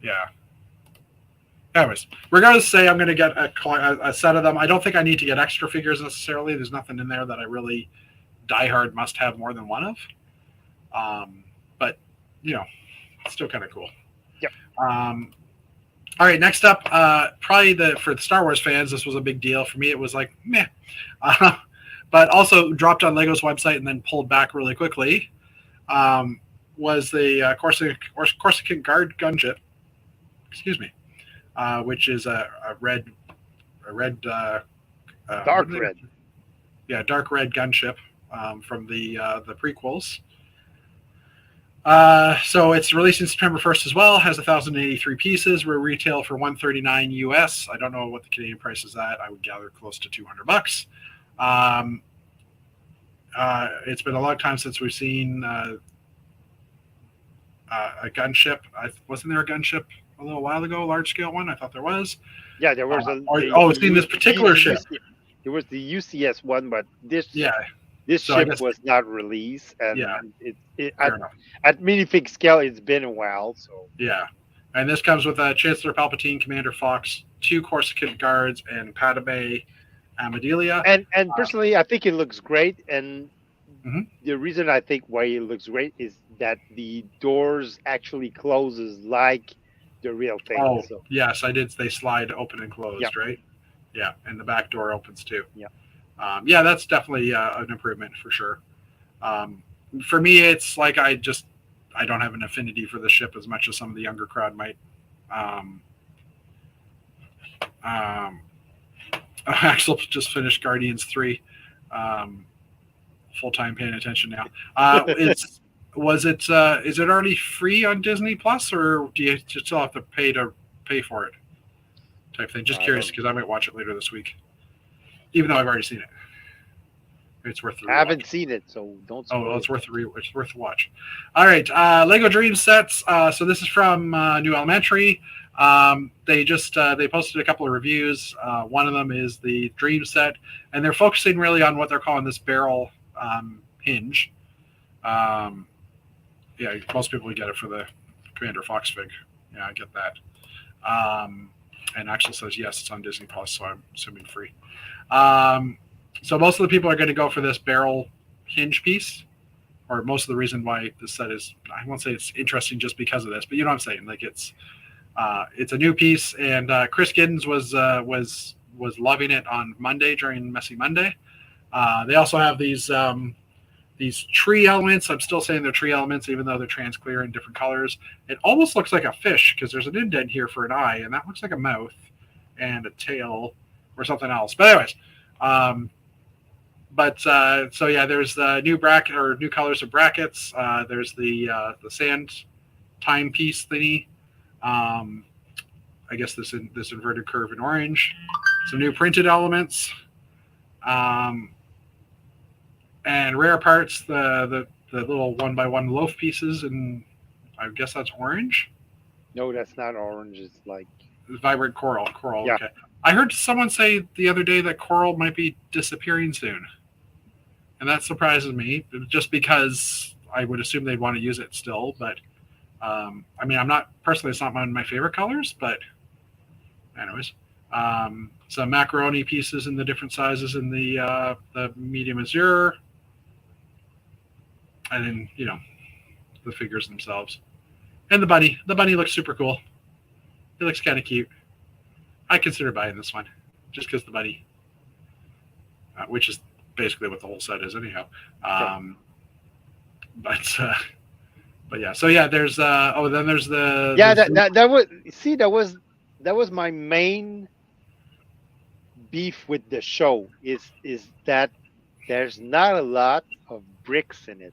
Yeah. Anyways, regardless, say I'm going to get a set of them. I don't think I need to get extra figures necessarily. There's nothing in there that I really diehard must have more than one of. but still kind of cool. Yep. All right, next up, probably for the Star Wars fans, this was a big deal. For me, it was like meh, but also dropped on Lego's website and then pulled back really quickly. Was the Corsican Guard gunship? Excuse me, which is a red, dark red. Yeah, dark red gunship from the prequels. So it's releasing September 1st as well. Has 1,083 pieces. We're retail for $139 US. I don't know what the Canadian price is at. I would gather close to $200. It's been a long time since we've seen a gunship. Wasn't there a gunship a little while ago, a large scale one? I thought there was. Yeah, there was it's in this particular ship. There was the UCS one, but this so ship was not released, and Yeah. at minifig scale, it's been a while. So Yeah, and this comes with Chancellor Palpatine, Commander Fox, 2 Corsican Guards, and Padme Amidala. And personally, I think it looks great. And Mhm. the reason I think why it looks great is that the doors actually closes like the real thing. Oh, So, yes, I did. They slide open and closed, Yep. right? Yeah, and the back door opens too. Yeah. Yeah, that's definitely an improvement for sure. For me, it's like I don't have an affinity for the ship as much as some of the younger crowd might. Axel just finished Guardians 3. Full time paying attention now. Is it already free on Disney Plus, or do you still have to pay for it? Type thing. Just curious because I might watch it later this week, even though I've already seen it. It's worth the rewatch. I haven't seen it, so don't. Oh, well, it's worth the watch. All right, Lego Dream sets. So this is from New Elementary. They posted a couple of reviews. One of them is the Dream set, and they're focusing really on what they're calling this barrel hinge. Yeah, most people would get it for the Commander Fox fig. Yeah, I get that. And Axel says yes, it's on Disney Plus, so I'm assuming free. So most of the people are going to go for this barrel hinge piece, or most of the reason why this set is, I won't say it's interesting just because of this, but you know what I'm saying. Like it's a new piece, and Chris Giddens was loving it on Monday during Messy Monday. They also have these tree elements. I'm still saying they're tree elements, even though they're trans clear in different colors. It almost looks like a fish because there's an indent here for an eye, and that looks like a mouth and a tail or something else. But anyways, so yeah, there's the new bracket or new colors of brackets. There's the sand timepiece thingy. I guess this inverted curve in orange. Some new printed elements. And rare parts, the little 1x1 loaf pieces, and I guess that's orange. No, that's not orange. It's like vibrant coral. Yeah. Okay. I heard someone say the other day that coral might be disappearing soon, and that surprises me. Just because I would assume they'd want to use it still, but I mean, I'm not personally. It's not one of my favorite colors, but anyways. Some macaroni pieces in the different sizes in the medium azure. And then, the figures themselves. And the bunny. The bunny looks super cool. It looks kind of cute. I consider buying this one. Just because the bunny. Which is basically what the whole set is anyhow. But yeah. So yeah, there's then there's the... Yeah, that was my main beef with the show is that there's not a lot of bricks in it.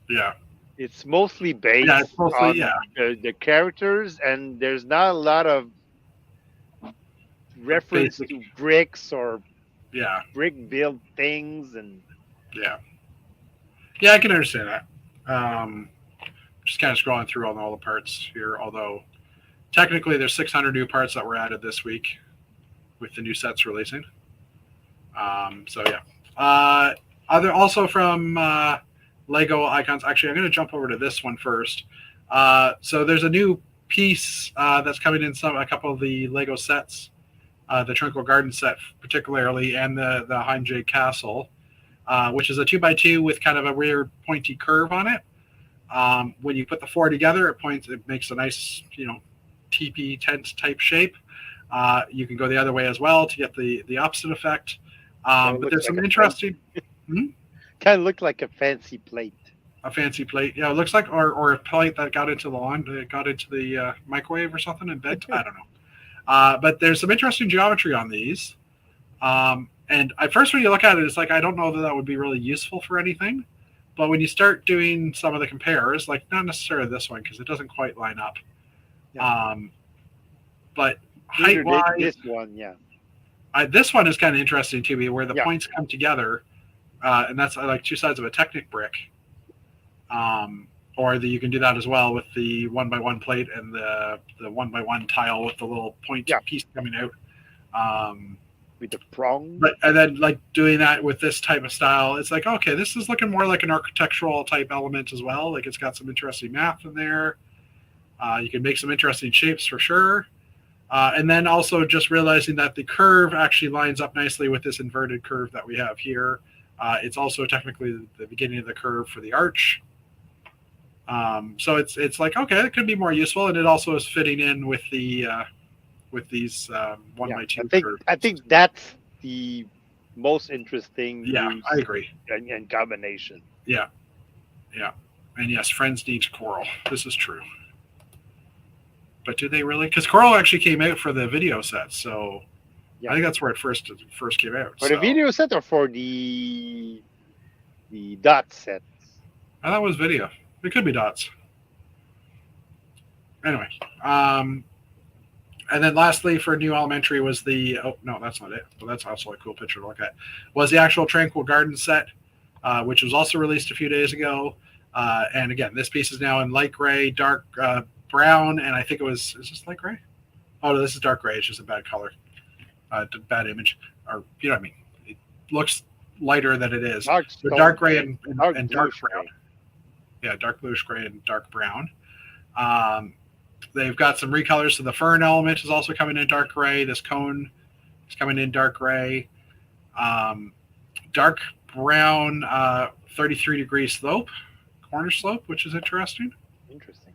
Yeah, it's mostly based on the characters, and there's not a lot of reference to bricks or brick built things. And yeah, I can understand that. Just kind of scrolling through on all the parts here, although technically there's 600 new parts that were added this week with the new sets releasing. So yeah. Also from Lego Icons. Actually, I'm going to jump over to this one first. So there's a new piece that's coming in a couple of the Lego sets, the Tranquil Garden set particularly, and the Heimjay Castle, which is a 2x2 with kind of a weird pointy curve on it. When you put the four together, it makes a nice, teepee tent type shape. You can go the other way as well to get the opposite effect. But there's some interesting. Kind of look like a fancy plate. A fancy plate, yeah. It looks like, or a plate that got into the microwave or something and bent. I don't know. But there's some interesting geometry on these. And at first, when you look at it, it's like I don't know that would be really useful for anything. But when you start doing some of the compares, like not necessarily this one because it doesn't quite line up. Yeah. But height-wise, this one, yeah. This one is kind of interesting to me, where the points come together, and that's like two sides of a Technic brick. Or you can do that as well with the 1x1 plate and the 1x1 tile with the little point piece coming out. With the prong. And then like doing that with this type of style, it's like, okay, this is looking more like an architectural type element as well. Like it's got some interesting math in there. You can make some interesting shapes for sure. And then also just realizing that the curve actually lines up nicely with this inverted curve that we have here. It's also technically the beginning of the curve for the arch. So it's like, okay, it could be more useful, and it also is fitting in with the with these 1x2 curves. I think that's the most interesting. Yeah, I agree. And combination. Yeah, and yes, friends need coral. This is true. But do they really? Because coral actually came out for the video set, so I think that's where it first came out. For the video set or for the dot set? I thought it was video. It could be dots. Anyway, and then lastly for New Elementary was the no, that's not it, but that's also a cool picture to look at. Was the actual Tranquil Garden set, which was also released a few days ago. And again, this piece is now in light gray, dark brown, and I think is this light gray? Oh no, this is dark gray. It's just a bad color, bad image, or you know what I mean. It looks lighter than it is. Dark gray and dark brown. Yeah, dark bluish gray and dark brown. They've got some recolors, so the fern element is also coming in dark gray. This cone is coming in dark gray. Dark brown, 33-degree slope, corner slope, which is interesting. Interesting.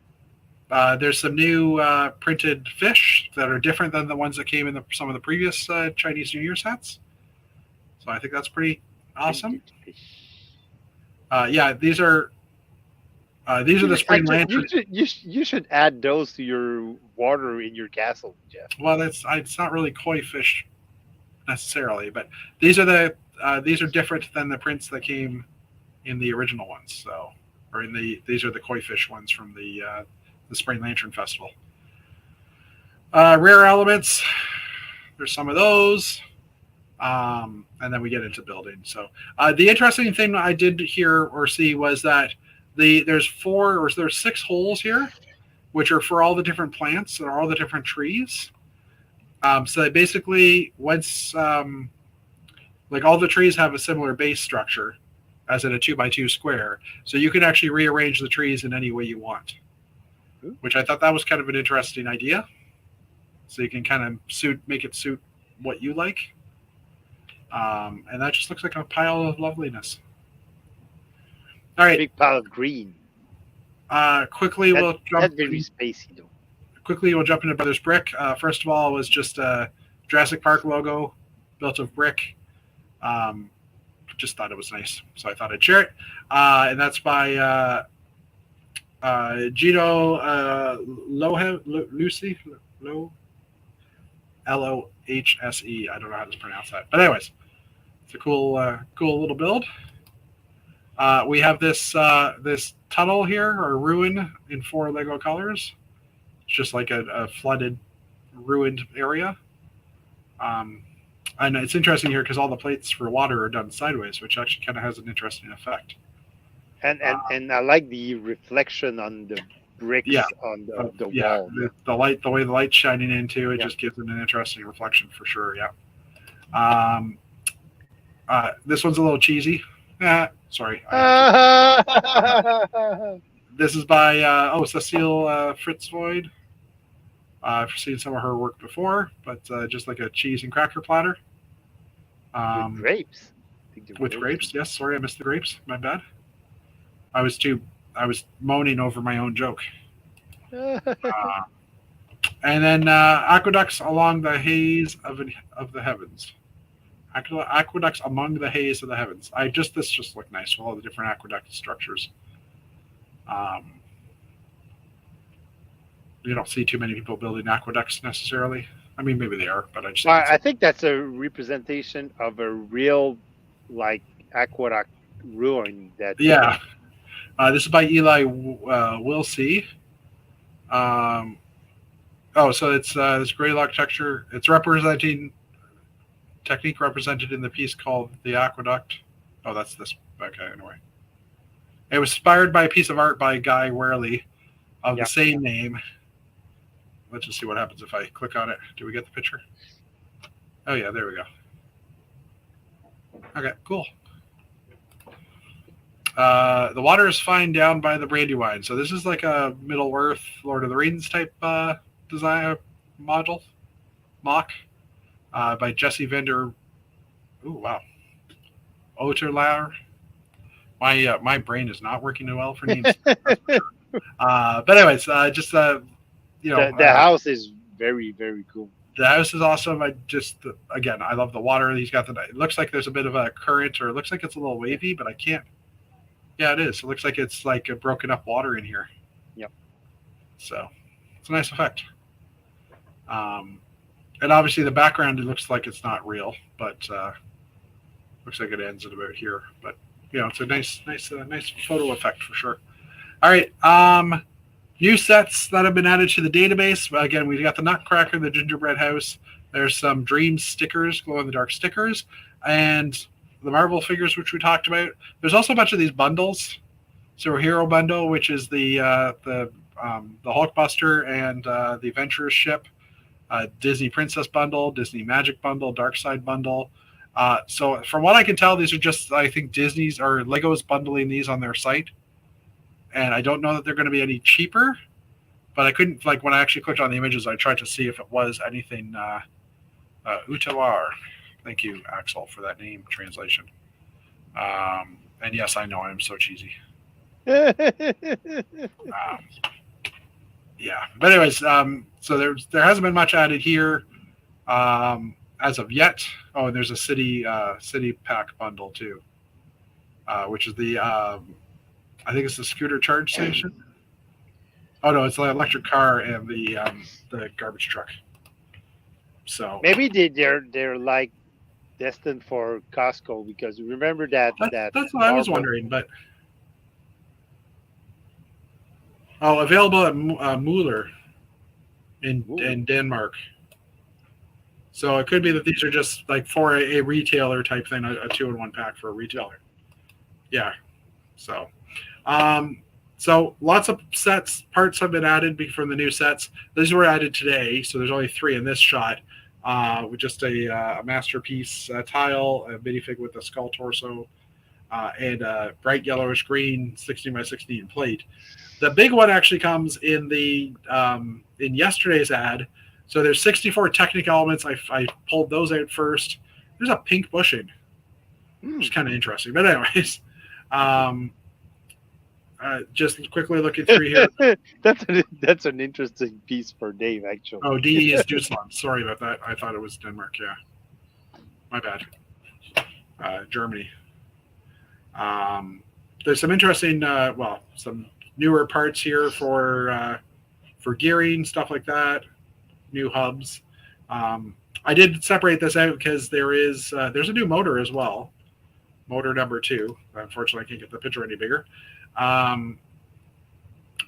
There's some new printed fish that are different than the ones that came in some of the previous Chinese New Year sets. So I think that's pretty awesome. Yeah, these are the spring lanterns. You should add those to your water in your castle, Jeff. Well, it's not really koi fish necessarily, but these are different than the prints that came in the original ones. So, or these are the koi fish ones from the Spring Lantern Festival. Rare elements. There's some of those. And then we get into building. So the interesting thing I did hear or see was that there's 6 holes here, which are for all the different plants and all the different trees. So that basically once, like all the trees have a similar base structure as in a 2x2 square. So you can actually rearrange the trees in any way you want, which I thought that was kind of an interesting idea. So you can kind of make it suit what you like. And that just looks like a pile of loveliness. All right. Big pile of green. Quickly, we'll jump. That's very spacey, though. Quickly, we'll jump into Brothers Brick. First of all, was just a Jurassic Park logo built of brick. Just thought it was nice, so I thought I'd share it. And that's by Gino Lohse. Lohse. I don't know how to pronounce that, but anyways, it's a cool little build. We have this tunnel here, or ruin, in 4 Lego colors. It's just like a flooded, ruined area. And it's interesting here because all the plates for water are done sideways, which actually kind of has an interesting effect. And I like the reflection on the bricks on the wall. The light, the way the light's shining into it, just gives it an interesting reflection for sure. Yeah. This one's a little cheesy. Sorry. This is by Cecile Fritzvoid. I've seen some of her work before, but just like a cheese and cracker platter. With grapes. With grapes, yes. Sorry, I missed the grapes. My bad. I was too I was moaning over my own joke. And then aqueducts along the haze of the heavens. Aqueducts among the haze of the heavens. This just looked nice with all the different aqueduct structures. You don't see too many people building aqueducts necessarily. I mean, maybe they are, but I think that's a representation of a real, like, aqueduct ruin. That this is by Eli Willsey. So it's this Greylock texture. It's representing technique represented in the piece called The Aqueduct. Oh, that's this. Okay, anyway. It was inspired by a piece of art by Guy Werley of the same name. Let's just see what happens if I click on it. Do we get the picture? Oh, yeah, there we go. Okay, cool. The water is fine down by the Brandywine. So this is like a Middle-earth, Lord of the Rings type design model, mock, by Jesse Vender. Ooh, wow. Oterlaar. My brain is not working well for names. But anyways, the house is very, very cool. The house is awesome. I love the water. He's got it looks like there's a bit of a current, or it looks like it's a little wavy, but I can't. Yeah, it is. It looks like it's like a broken up water in here. Yep. So it's a nice effect. And obviously the background, it looks like it's not real, but looks like it ends at about here. But it's a nice photo effect for sure. All right. New sets that have been added to the database. Again, we got the Nutcracker, the Gingerbread House. There's some Dream stickers, glow-in-the-dark stickers, and the Marvel figures, which we talked about. There's also a bunch of these bundles. So a Hero Bundle, which is the Hulkbuster and the Adventurers ship. Disney Princess Bundle, Disney Magic Bundle, Dark Side Bundle. So from what I can tell, these are just, I think, Disney's or Lego's bundling these on their site. And I don't know that they're going to be any cheaper, but I couldn't, when I actually clicked on the images, I tried to see if it was anything. Utawar. Thank you, Axel, for that name translation. And yes, I know I'm so cheesy. Yeah. But anyways, so there hasn't been much added here as of yet. Oh, and there's a city pack bundle too, which is the I think it's the scooter charge station. Oh no, it's the electric car and the garbage truck. So maybe they're like destined for Costco, because remember that's what I was wondering. But available at Mueller in Denmark. So it could be that these are just like for a retailer type thing, a 2-in-1 pack for a retailer. Yeah. So lots of parts have been added from the new sets. These were added today, so there's only 3 in this shot. With just a masterpiece tile, a minifig with a skull torso, and a bright yellowish green 16 by 16 plate. The big one actually comes in in yesterday's ad. So there's 64 Technic elements. I pulled those out first. There's a pink bushing, which is kind of interesting. But anyways, just quickly looking through here. That's an interesting piece for Dave, actually. Oh, DE is Deutschland. Sorry about that. I thought it was Denmark. Yeah, my bad. Germany. There's some interesting, some newer parts here for gearing, stuff like that. New hubs. I did separate this out because there's a new motor as well. Motor number 2. Unfortunately, I can't get the picture any bigger.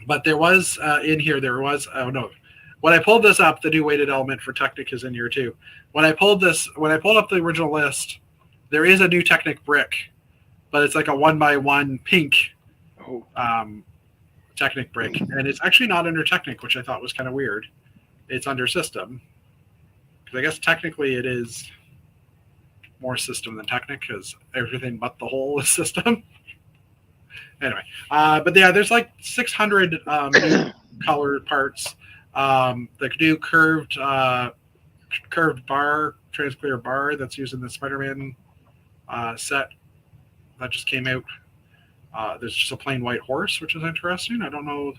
But there was in here, when I pulled this up, the new weighted element for Technic is in here too. When I pulled up the original list, there is a new Technic brick, but it's like a 1x1 pink Technic brick, and it's actually not under Technic, which I thought was kind of weird. It's under System, because I guess technically it is more System than Technic, because everything but the whole is System. Anyway, but yeah, there's like 600 new color parts. The new curved bar, transclear bar that's used in the Spider-Man set that just came out. There's just a plain white horse, which is interesting. I don't know.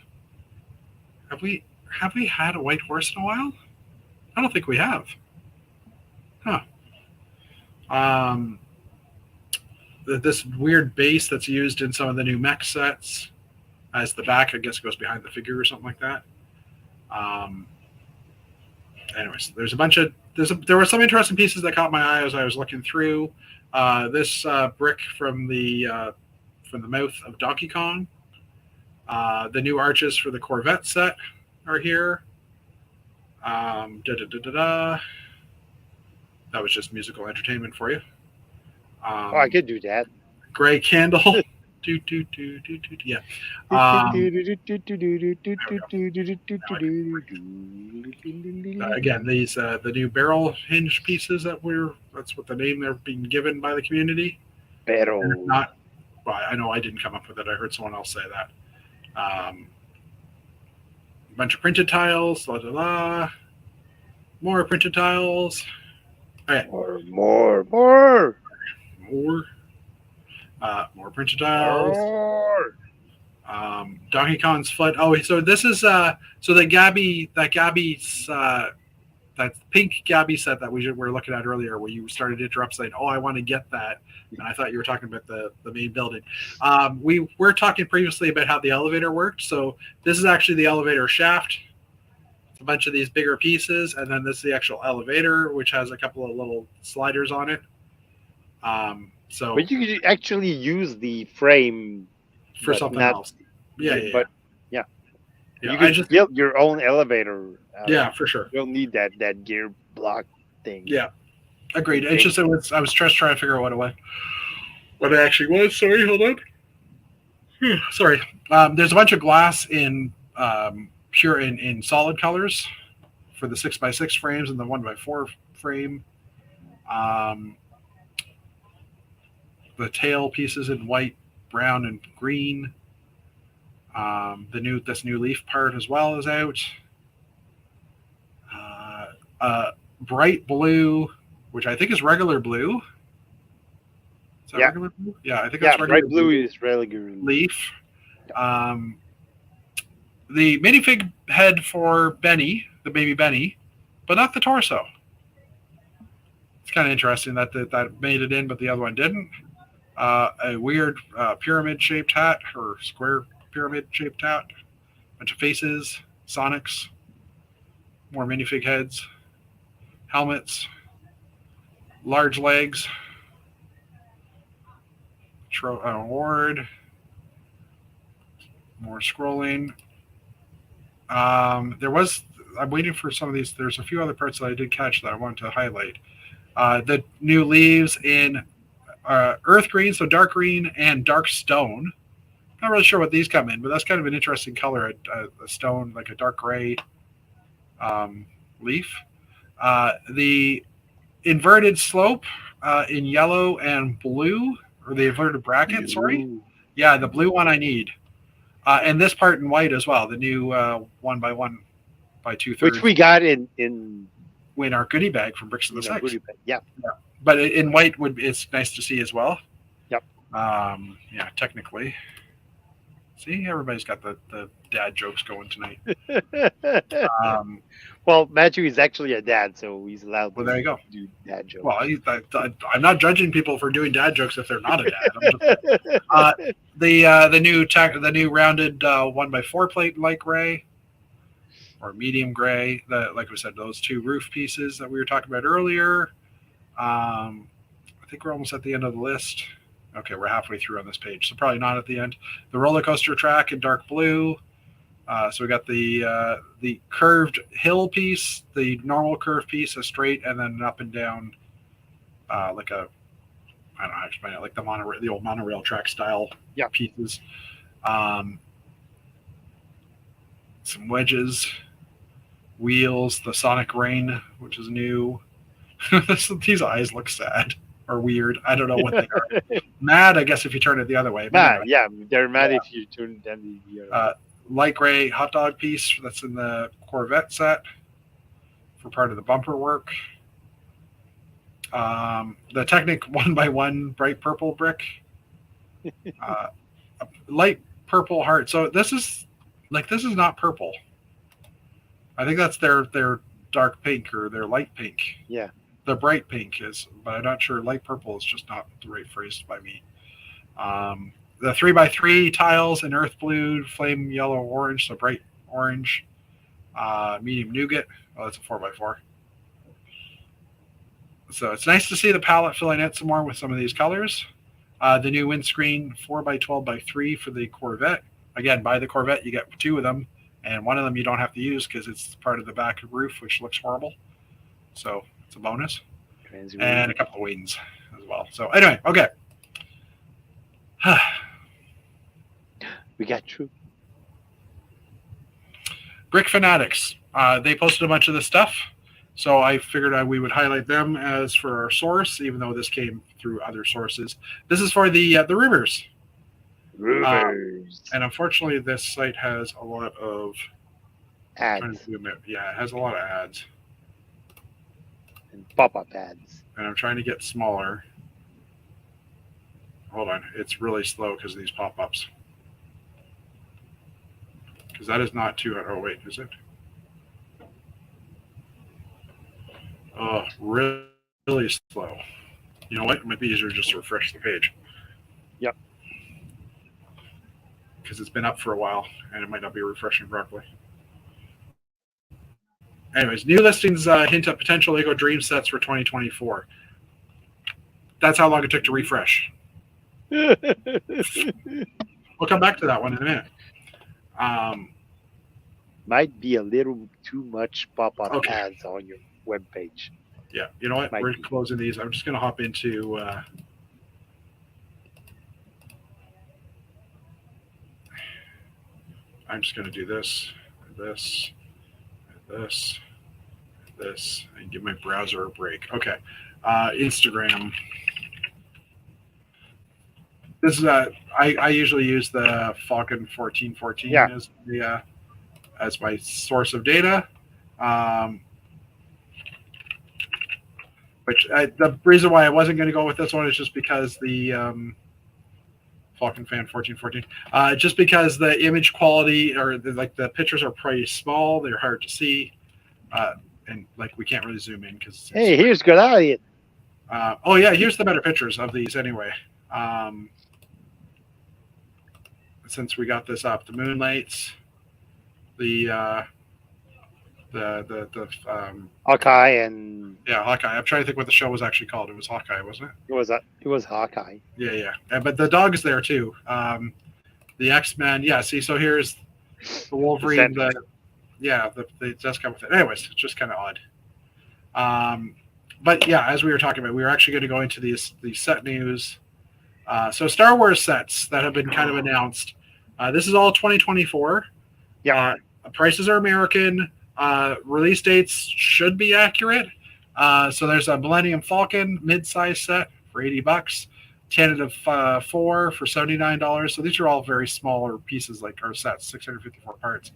Have we had a white horse in a while? I don't think we have. Huh. This weird base that's used in some of the new mech sets as the back, I guess, goes behind the figure or something like that. Anyways, there were some interesting pieces that caught my eye as I was looking through. This brick from the mouth of Donkey Kong. The new arches for the Corvette set are here. That was just musical entertainment for you. I could do that. Gray candle. Yeah. Again, these the new barrel hinge pieces that's what the name they're being given by the community. Barrel. Not. Well, I know I didn't come up with it. I heard someone else say that. A bunch of printed tiles. More printed tiles. Okay. More printed tiles. Donkey Kong's foot. Oh, so this is that pink Gabby set that we were looking at earlier, where you started to interrupt saying, "Oh, I want to get that," and I thought you were talking about the main building. We were talking previously about how the elevator worked. So this is actually the elevator shaft. It's a bunch of these bigger pieces, and then this is the actual elevator, which has a couple of little sliders on it. But you could actually use the frame for something else. Yeah. But you can just build your own elevator. Yeah, for sure. You don't need that gear block thing. Yeah, agreed. It's just I was just trying to figure out what it actually was. Sorry, hold on. Sorry. There's a bunch of glass in pure in solid colors for the 6x6 frames and the 1x4 frame. The tail pieces in white, brown, and green. This new leaf part as well is out. Bright blue, which I think is regular blue. Is that regular blue? Yeah, I think that's regular bright blue is regular leaf. The minifig head for Benny, the baby Benny, but not the torso. It's kind of interesting that made it in, but the other one didn't. A weird pyramid-shaped hat or square pyramid-shaped hat. Bunch of faces, Sonics, more minifig heads, helmets, large legs, award, more scrolling. I'm waiting for some of these. There's a few other parts that I did catch that I wanted to highlight. The new leaves in earth green, so dark green and dark stone. Not really sure what these come in, but that's kind of an interesting color. A stone, like a dark gray leaf. The inverted slope in yellow and blue, or the inverted bracket, sorry. Yeah, the blue one I need. And this part in white as well, the new 1x1 by 2/3. Which we got in our goodie bag from Bricks of the Six. Yeah. But in white it's nice to see as well. Yep. Yeah, technically. See, everybody's got the dad jokes going tonight. Well, Matthew is actually a dad, so he's allowed there you go. to do dad jokes. Well, I'm not judging people for doing dad jokes if they're not a dad. The new rounded 1x4 plate light gray or medium gray. Like we said, those two roof pieces that we were talking about earlier. I think we're almost at the end of the list. Okay, we're halfway through on this page, so probably not at the end. The roller coaster track in dark blue. So we got the curved hill piece, the normal curved piece, a straight, and then an up and down, like a, I don't know how to explain it, like the old monorail track style pieces. Some wedges, wheels, the Sonic Rain, which is new. These eyes look sad or weird. I don't know what they are. Mad, I guess, if you turn it the other way. Mad, yeah, they're mad if you turn them the other way. Light gray hot dog piece that's in the Corvette set for part of the bumper work. The Technic 1x1 bright purple brick. light purple heart. So this is not purple. I think that's their dark pink or their light pink. Yeah. The bright pink is, but I'm not sure. Light purple is just not the right phrase by me. The 3x3 tiles in earth blue, flame yellow, orange, so bright orange, medium nougat. Oh, that's a 4x4. So it's nice to see the palette filling out some more with some of these colors. The new windscreen 4x12x3 for the Corvette. Again, by the Corvette, you get 2 of them, and one of them you don't have to use because it's part of the back roof, which looks horrible. So it's a bonus. And a couple of wings as well. So anyway, okay. We got you. Brick Fanatics. They posted a bunch of this stuff. So I figured we would highlight them as for our source, even though this came through other sources. This is for the rumors. Rumors. And unfortunately, this site has a lot of Ads. Yeah, it has a lot of ads. And pop-up ads. And I'm trying to get smaller. Hold on. It's really slow because of these pop-ups. Because that is not too... Oh, wait. Is it? Oh, really slow. You know what? It might be easier just to refresh the page. Yep. Because it's been up for a while, and it might not be refreshing properly. Anyways, new listings hint at potential LEGO Dream sets for 2024. That's how long it took to refresh. We'll come back to that one in a minute. Might be a little too much pop-up ads on your webpage. Yeah, you know what? We're closing these. I'm just going to hop into... I'm just going to do this, this, this, this, and give my browser a break. Okay. Instagram. This is I usually use the Falcon 1414 as my source of data. Which the reason why I wasn't going to go with this one is just because the Falcon Fan 1414, just because the image quality or the pictures are pretty small, they're hard to see, and we can't really zoom in because. Hey, here's Goliath. Oh yeah, here's the better pictures of these anyway. Since we got this up, the Moonlights, the Hawkeye and Hawkeye. I'm trying to think what the show was actually called. It was Hawkeye, wasn't it? It was Hawkeye. Yeah. But the dog is there too. The X-Men. Yeah. See, so here's the Wolverine. They just come with it. Anyways, it's just kind of odd. But yeah, as we were talking about, we were actually going to go into these set news. So Star Wars sets that have been kind of announced. This is all 2024. Yeah. Prices are American. Release dates should be accurate. So there's a Millennium Falcon mid-size set for $80. Tentative 4 for $79. So these are all very smaller pieces, like our sets, 654 parts.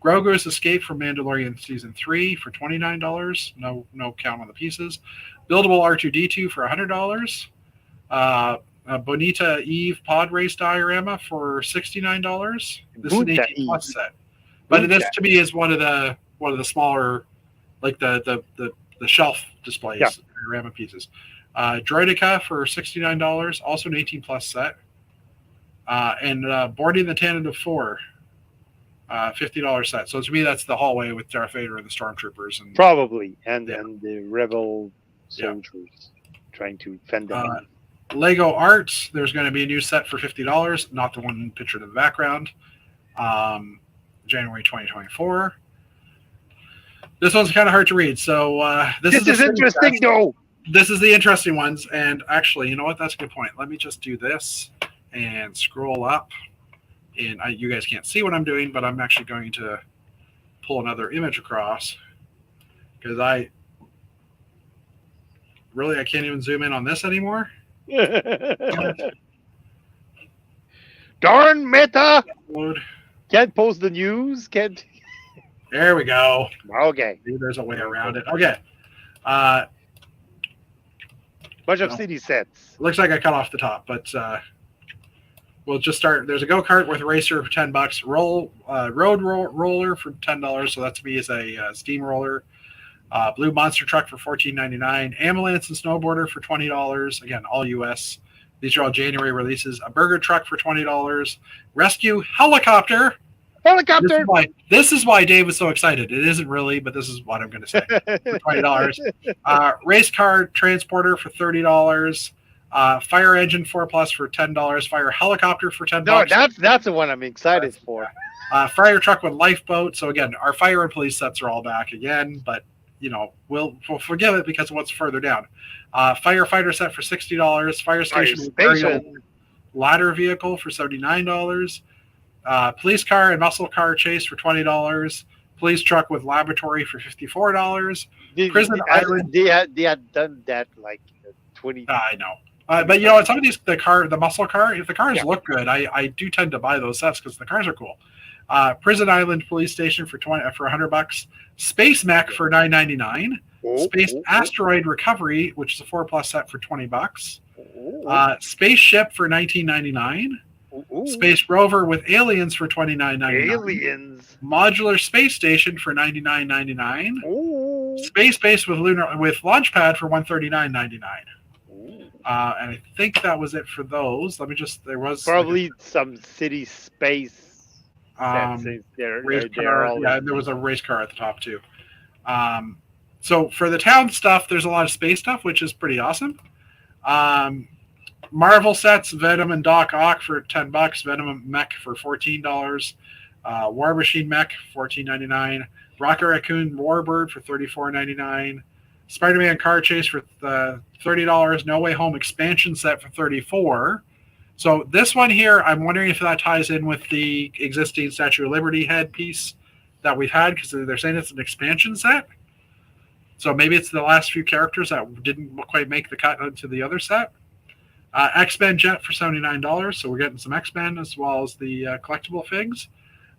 Grogu's Escape from Mandalorian Season 3 for $29. No count on the pieces. Buildable R2-D2 for $100. Bonita Eve Pod Race Diorama for $69. This is an 18 plus set. But this to me is one of the smaller, like the shelf displays, diorama pieces. Droideka for $69, also an 18 plus set. And Boarding the Tentative 4, $50 set. So to me, that's the hallway with Darth Vader and the Stormtroopers, and and the Rebel soldiers trying to fend them off. Lego Art, there's going to be a new set for $50, not the one pictured in the background. January 2024. This one's kind of hard to read, so this is interesting though. This is the interesting ones, and actually, you know what? That's a good point. Let me just do this and scroll up, and you guys can't see what I'm doing, but I'm actually going to pull another image across because I can't even zoom in on this anymore. Darn Meta! Load. Can't post the news. Can't. There we go. Okay. Maybe there's a way around it. Okay. Bunch of city sets. Looks like I cut off the top, but we'll just start. There's a go-kart with a racer for $10. Roller for $10. So that to me is a steamroller. Blue monster truck for $14.99. Ambulance and snowboarder for $20. Again, all US. These are all January releases. A burger truck for $20. Rescue helicopter. Helicopter. This is why Dave was so excited. It isn't really, but this is what I'm going to say. For $20. Race car transporter for $30. Fire engine 4+ for $10. Fire helicopter for $10. No, that's the one I'm excited for. Fire truck with lifeboat. So again, our fire and police sets are all back again, but we'll forgive it because of what's further down. Firefighter set for $60. Fire station ladder vehicle for $79. Police car and muscle car chase for $20. Police truck with laboratory for $54. Prison Island. They had done that like 20. I know. But some of these, the muscle car, if the cars look good, I do tend to buy those sets because the cars are cool. Prison Island Police Station for $100. Space Mech for $9.99. Space Asteroid Recovery, which is a 4+ set for $20. Spaceship for $19.99. Space Rover with aliens for $29.99. Aliens. Modular Space Station for $99.99. Space Base with Launchpad for $139.99. And I think that was it for those. There was probably some city space. There was a race car at the top too. So for the town stuff, there's a lot of space stuff, which is pretty awesome. Marvel sets, Venom and Doc Ock for $10. Venom Mech for $14. War Machine Mech $14.99. Rocket Raccoon Warbird for $34.99. Spider-Man Car Chase for $30. No Way Home expansion set for $34. So this one here, I'm wondering if that ties in with the existing Statue of Liberty headpiece that we've had, because they're saying it's an expansion set. So maybe it's the last few characters that didn't quite make the cut into the other set. X-Men Jet for $79. So we're getting some X-Men as well as the collectible figs.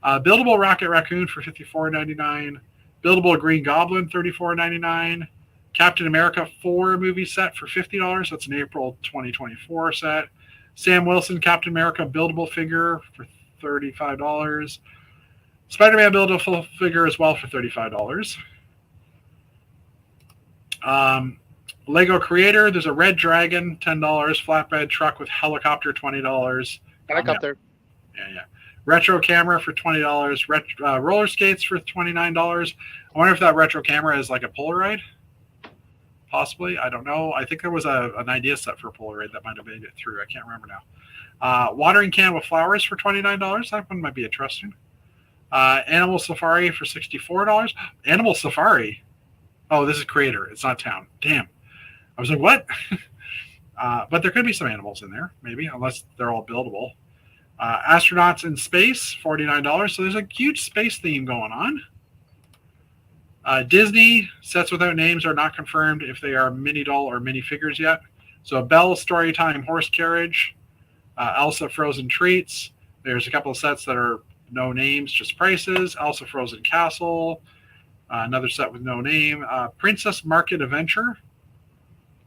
Buildable Rocket Raccoon for $54.99. Buildable Green Goblin $34.99. Captain America 4 movie set for $50. That's an April 2024 set. Sam Wilson Captain America buildable figure for $35. Spider-Man buildable figure as well for $35. Lego Creator, there's a Red Dragon, $10. Flatbed truck with helicopter, $20. Helicopter. Yeah. Retro camera for $20. Roller skates for $29. I wonder if that retro camera is like a Polaroid. Possibly. I don't know. I think there was an idea set for a Polaroid that might have made it through. I can't remember now. Watering can with flowers for $29. That one might be interesting. Animal Safari for $64. Animal Safari. Oh, this is Creator. It's not Town. Damn. I was like, what? But there could be some animals in there, maybe, unless they're all buildable. Astronauts in Space, $49. So there's a huge space theme going on. Disney sets without names are not confirmed if they are mini doll or mini figures yet. So Belle's Storytime Horse Carriage, Elsa Frozen Treats. There's a couple of sets that are no names, just prices. Elsa Frozen Castle, another set with no name. Princess Market Adventure,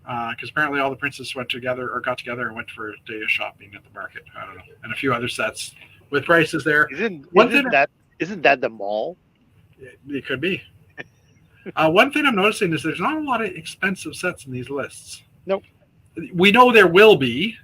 because apparently all the princesses got together and went for a day of shopping at the market. I don't know, and a few other sets with prices there. Isn't that the mall? It could be. One thing I'm noticing is there's not a lot of expensive sets in these lists. Nope. We know there will be,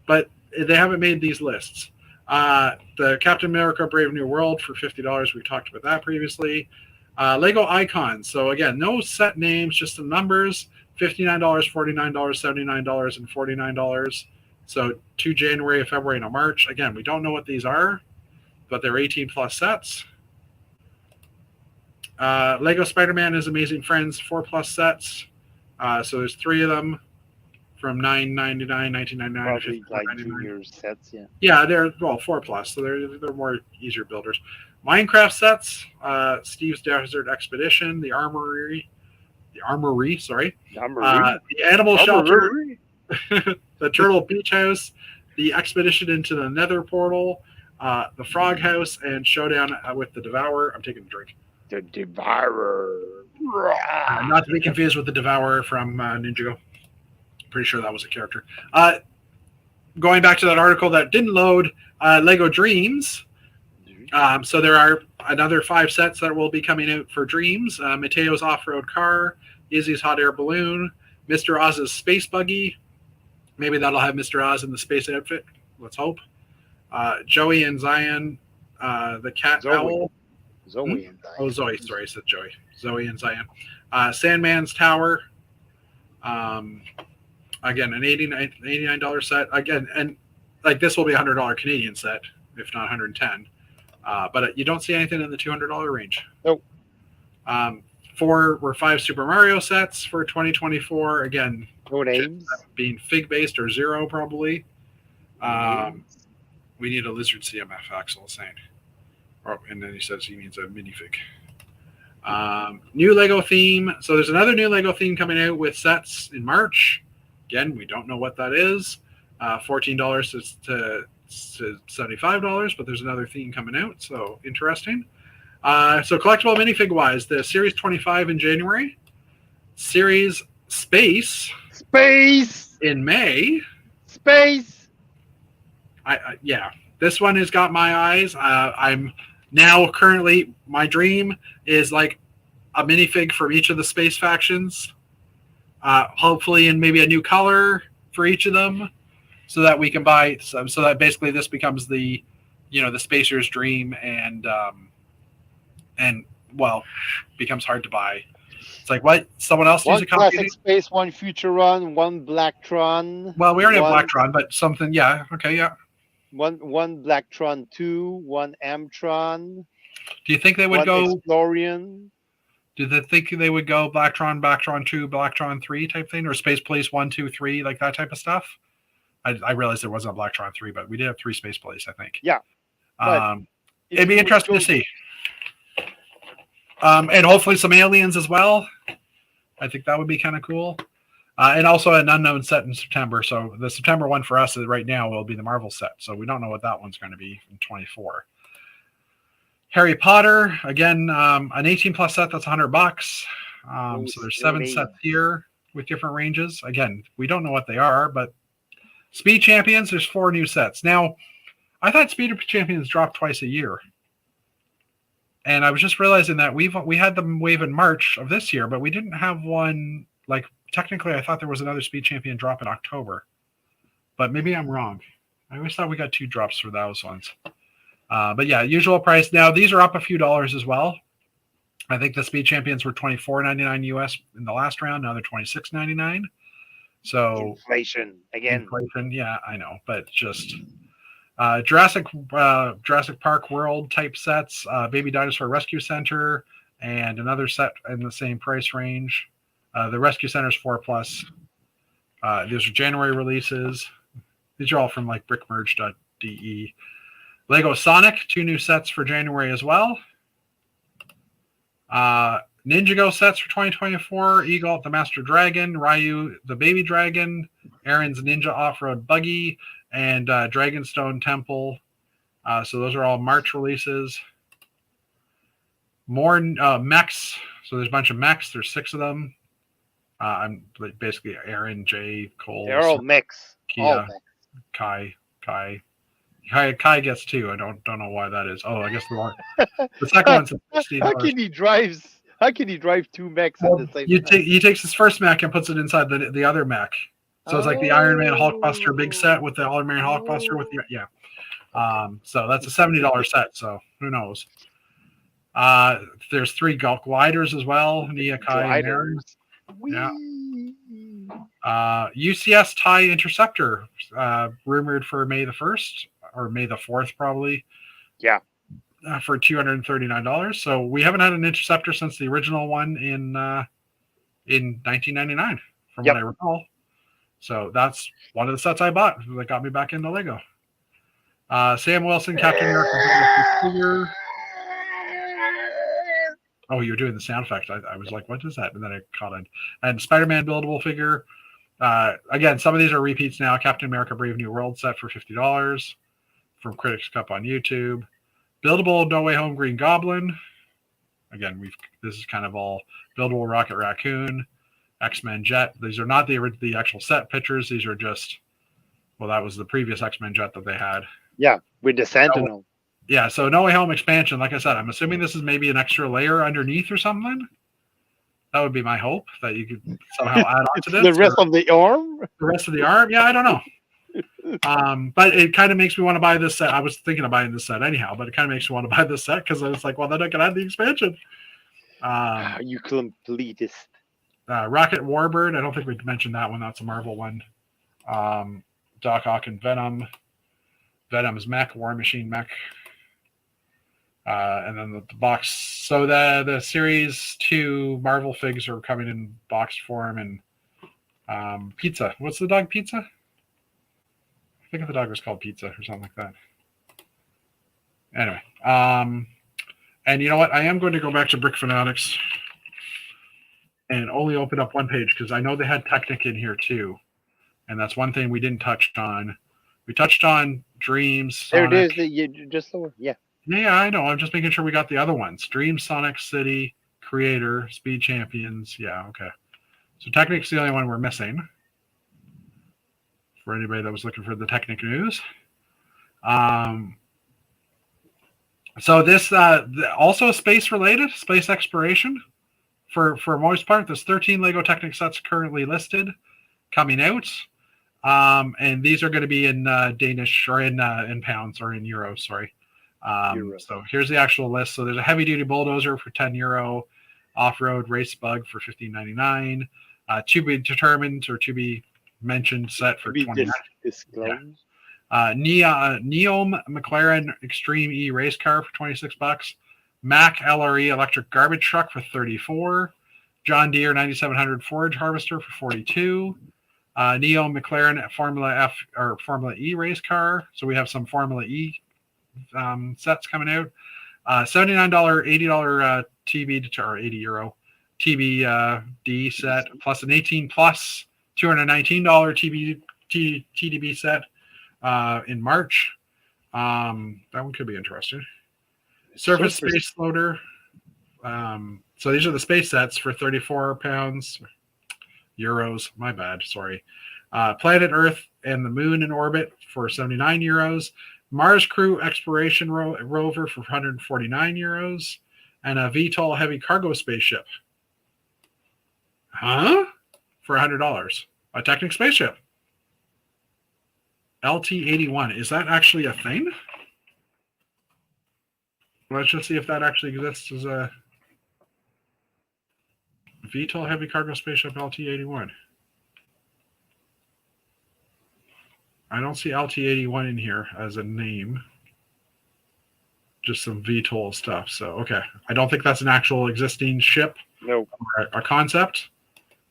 but they haven't made these lists. The Captain America Brave New World for $50. We talked about that previously. Lego Icons. So again, no set names, just the numbers. $59, $49, $79, and $49. So 2 January, February, and March. Again, we don't know what these are, but they're 18 plus sets. Lego Spider-Man His Amazing Friends 4+ sets. So there's 3 of them from $9.99, $19.99. Probably like 2-year sets, yeah. Yeah, they're 4+, so they're more easier builders. Minecraft sets, Steve's Desert Expedition, the Armory, the Animal Shelter, the Turtle Beach House, the Expedition into the Nether Portal, the Frog House, and Showdown with the Devourer. I'm taking a drink. The Devourer. Not to be confused with the Devourer from Ninjago. Pretty sure that was a character. going back to that article that didn't load, Lego Dreams. So there are another 5 sets that will be coming out for Dreams. Mateo's off-road car, Izzy's hot air balloon, Mr. Oz's space buggy. Maybe that'll have Mr. Oz in the space outfit. Let's hope. Joey and Zion, the cat owl. Zoe and Zion. Oh, Zoe. Sorry, I said Joey. Zoe and Zion. Sandman's Tower. Again, an $89 set. Again, and like this will be a $100 Canadian set, if not 110. But you don't see anything in the $200 range. Nope. 4 were 5 Super Mario sets for 2024. Again, no names. Being fig-based or 0 probably. We need a Lizard CMF, Axel is saying. Oh, and then he says he needs a minifig. New Lego theme. So there's another new Lego theme coming out with sets in March. Again, we don't know what that is. $14 to $75, but there's another theme coming out, so interesting. So collectible minifig wise, the Series 25 in January, Series Space in May. Yeah, this one has got my eyes. I'm now currently, my dream is like a minifig for each of the space factions, hopefully in maybe a new color for each of them, so that we can buy, so that basically this becomes the, the spacer's dream, and well, becomes hard to buy. It's like, what? Someone else needs a copy? One Classic Space, one Futuron, one Blacktron. Well, we already have Blacktron, but something, yeah, okay, yeah. One Blacktron 2, one Amtron. Do you think they would go Explorian? Do they think they would go Blacktron 2, Blacktron 3 type thing, or Space Police 1, 2, 3, like that type of stuff? I realized there wasn't a Blacktron 3, but we did have 3 Space Police, I think. Yeah. It'd be interesting to see. And hopefully some aliens as well. I think that would be kind of cool. And also an unknown set in September. So the September one for us right now will be the Marvel set. So we don't know what that one's going to be in 24. Harry Potter, again, an 18 plus set that's $100. So there's 7 sets here with different ranges. Again, we don't know what they are, but Speed Champions, there's 4 new sets. Now, I thought Speed Champions dropped twice a year. And I was just realizing that we had the wave in March of this year, but we didn't have one, like, technically I thought there was another Speed Champion drop in October. But maybe I'm wrong. I always thought we got 2 drops for those ones. But yeah, usual price. Now, these are up a few dollars as well. I think the Speed Champions were $24.99 US in the last round. Now they're $26.99. So inflation again. Inflation, yeah, I know, but just Jurassic Park World type sets, Baby Dinosaur Rescue Center, and another set in the same price range. The Rescue Center is 4+. These are January releases. These are all from like brickmerge.de. Lego Sonic, 2 new sets for January as well. Ninjago sets for 2024. Eagle the Master Dragon, Ryu the Baby Dragon, Aaron's Ninja Off-Road Buggy, and Dragonstone Temple. So those are all March releases. More mechs. So there's a bunch of mechs. There's 6 of them. I'm basically Aaron, Jay, Cole. They're all mechs. Kia, Kai. Kai gets 2. I don't know why that is. Oh, I guess the second one's $16. How can he drive 2 mechs at the same time? He takes his first mech and puts it inside the other mech. So it's like the Iron Man Hulkbuster big set with the Iron Man Hulkbuster with the so that's a $70 set. So who knows? There's 3 gliders as well. Nia, Kai, and Aaron. Yeah. UCS TIE Interceptor, rumored for May the 1st or May the 4th, probably. Yeah. For $239. So we haven't had an interceptor since the original one in 1999, from what I recall. So that's one of the sets I bought that got me back into Lego. Sam Wilson, Captain America figure. Oh, you're doing the sound effect. I was like, what is that? And then I caught it. And Spider-Man buildable figure. Again, some of these are repeats now. Captain America Brave New World set for $50 from Critics Cup on YouTube. Buildable No Way Home Green Goblin. Again, this is kind of all buildable Rocket Raccoon, X-Men Jet. These are not the actual set pictures. These are just Well, that was the previous X-Men jet that they had. Yeah, with the Sentinel. Yeah, so No Way Home expansion, like I said, I'm assuming this is maybe an extra layer underneath or something. That would be my hope, that you could somehow add on to this. The rest of the arm? The rest of the arm? Yeah, I don't know. But it kind of makes me want to buy this set. I was thinking of buying this set anyhow, but it kind of makes me want to buy this set because I was like, well, then I can add the expansion. You completist. Rocket Warbird. I don't think we mentioned that one. That's a Marvel one. Doc Ock and Venom. Venom's mech, War Machine mech. And then the box. So the Series 2 Marvel figs are coming in boxed form, and Pizza. What's the dog? Pizza? I think the dog was called Pizza or something like that. Anyway. And you know what? I am going to go back to Brick Fanatics and only open up one page because I know they had Technic in here too. And that's one thing we didn't touch on. We touched on Dreams. Sonic. There it is. You just yeah. Yeah, I know. I'm just making sure we got the other ones. Dream, Sonic City, Creator, Speed Champions. Yeah, okay. So Technic's the only one we're missing. For anybody that was looking for the Technic news. So this also space related, space exploration. For most part, there's 13 Lego Technic sets currently listed, coming out. And these are going to be in Danish or in pounds or in euros, sorry. So here's the actual list. So there's a heavy duty bulldozer for €10, off-road race bug for $15.99, to be determined or to be mentioned set for $29. Disclosed. Neom McLaren Extreme E race car for $26. Mack LRE electric garbage truck for $34. John Deere 9700 forage harvester for $42. Neom McLaren Formula F or Formula E race car. So we have some Formula E sets coming out. $79, $80 TB or €80 TBD set plus an 18 plus $219 TDB set in March. That one could be interesting. Surface Space Loader. So these are the space sets for £34. Euros, my bad, sorry. Planet Earth and the Moon in orbit for €79. Mars Crew Exploration Rover for €149. And a VTOL heavy cargo spaceship. Huh? For $100. A Technic spaceship. LT-81. Is that actually a thing? Let's just see if that actually exists as a VTOL heavy cargo spaceship LT-81. I don't see LT-81 in here as a name. Just some VTOL stuff. So, okay. I don't think that's an actual existing ship. No. Or a concept,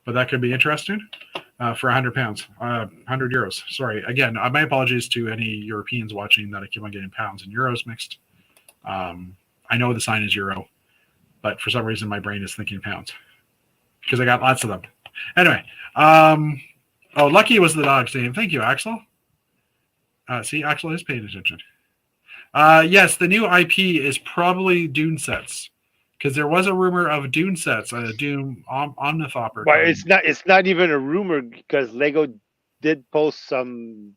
but that could be interesting for £100. €100. Sorry. Again, my apologies to any Europeans watching that I keep on getting pounds and euros mixed. I know the sign is euro, but for some reason my brain is thinking pounds because I got lots of them. Anyway, Lucky was the dog's name. Thank you, Axel. See, Axel is paying attention. Yes, the new IP is probably Dune sets because there was a rumor of Dune sets, Dune Omnithopper. But it's not even a rumor because Lego did post some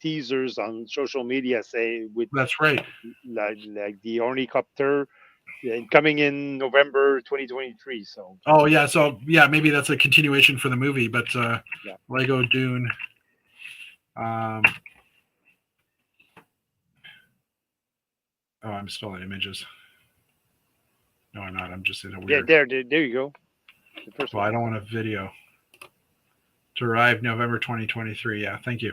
teasers on social media say with that's right, like the Ornicopter coming in November 2023. So maybe that's a continuation for the movie, but Lego Dune. I'm still in images. No, I'm not. I'm just in a weird. Yeah, there you go. The first one. I don't want a video. To arrive November 2023. Yeah, thank you.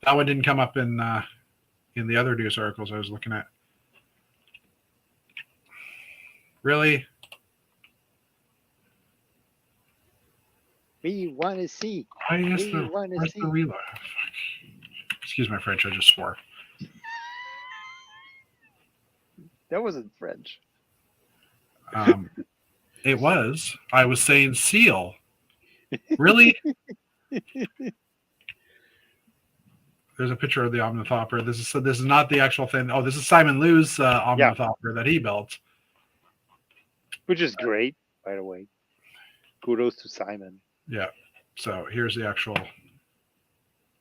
That one didn't come up in the other news articles I was looking at. Really? We want to see. Where's the reload? Excuse my French. I just swore. That wasn't French. It was. I was saying seal. Really? There's a picture of the Omnithopper. This is not the actual thing. Oh, this is Simon Liu's Omnithopper that he built. Which is great, by the way. Kudos to Simon. Yeah. So here's the actual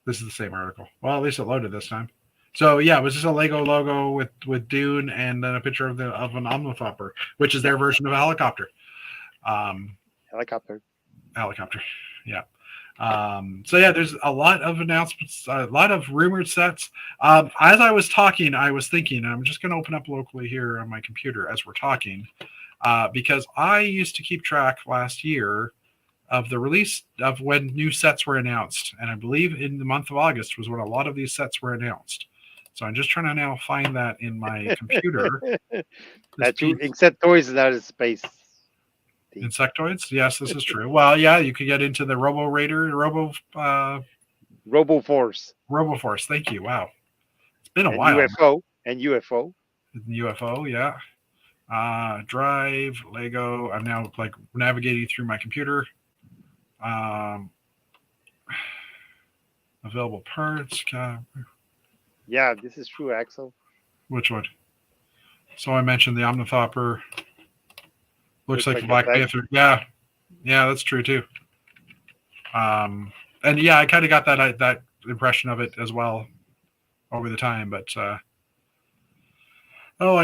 This is the same article. Well, at least it loaded this time. So yeah, it was just a Lego logo with Dune and then a picture of an Omnithopter, which is their version of a helicopter. Helicopter. Yeah. So yeah, there's a lot of announcements, a lot of rumored sets. As I was talking, I was thinking, and I'm just going to open up locally here on my computer as we're talking, because I used to keep track last year of the release of when new sets were announced, and I believe in the month of August was when a lot of these sets were announced. So I'm just trying to now find that in my computer. That's true. Insectoids in outer space. Insectoids? Yes, this is true. Well, yeah, you could get into the Robo Raider, RoboForce. RoboForce. Thank you. Wow, it's been a and while. UFO and UFO. UFO, yeah. Drive, Lego. I'm now like navigating through my computer. Available parts. Yeah, this is true, Axel. Which one? So I mentioned the Omnithopter. Looks like the Black Panther. Yeah, that's true too. And yeah, I kind of got that impression of it as well over the time, but I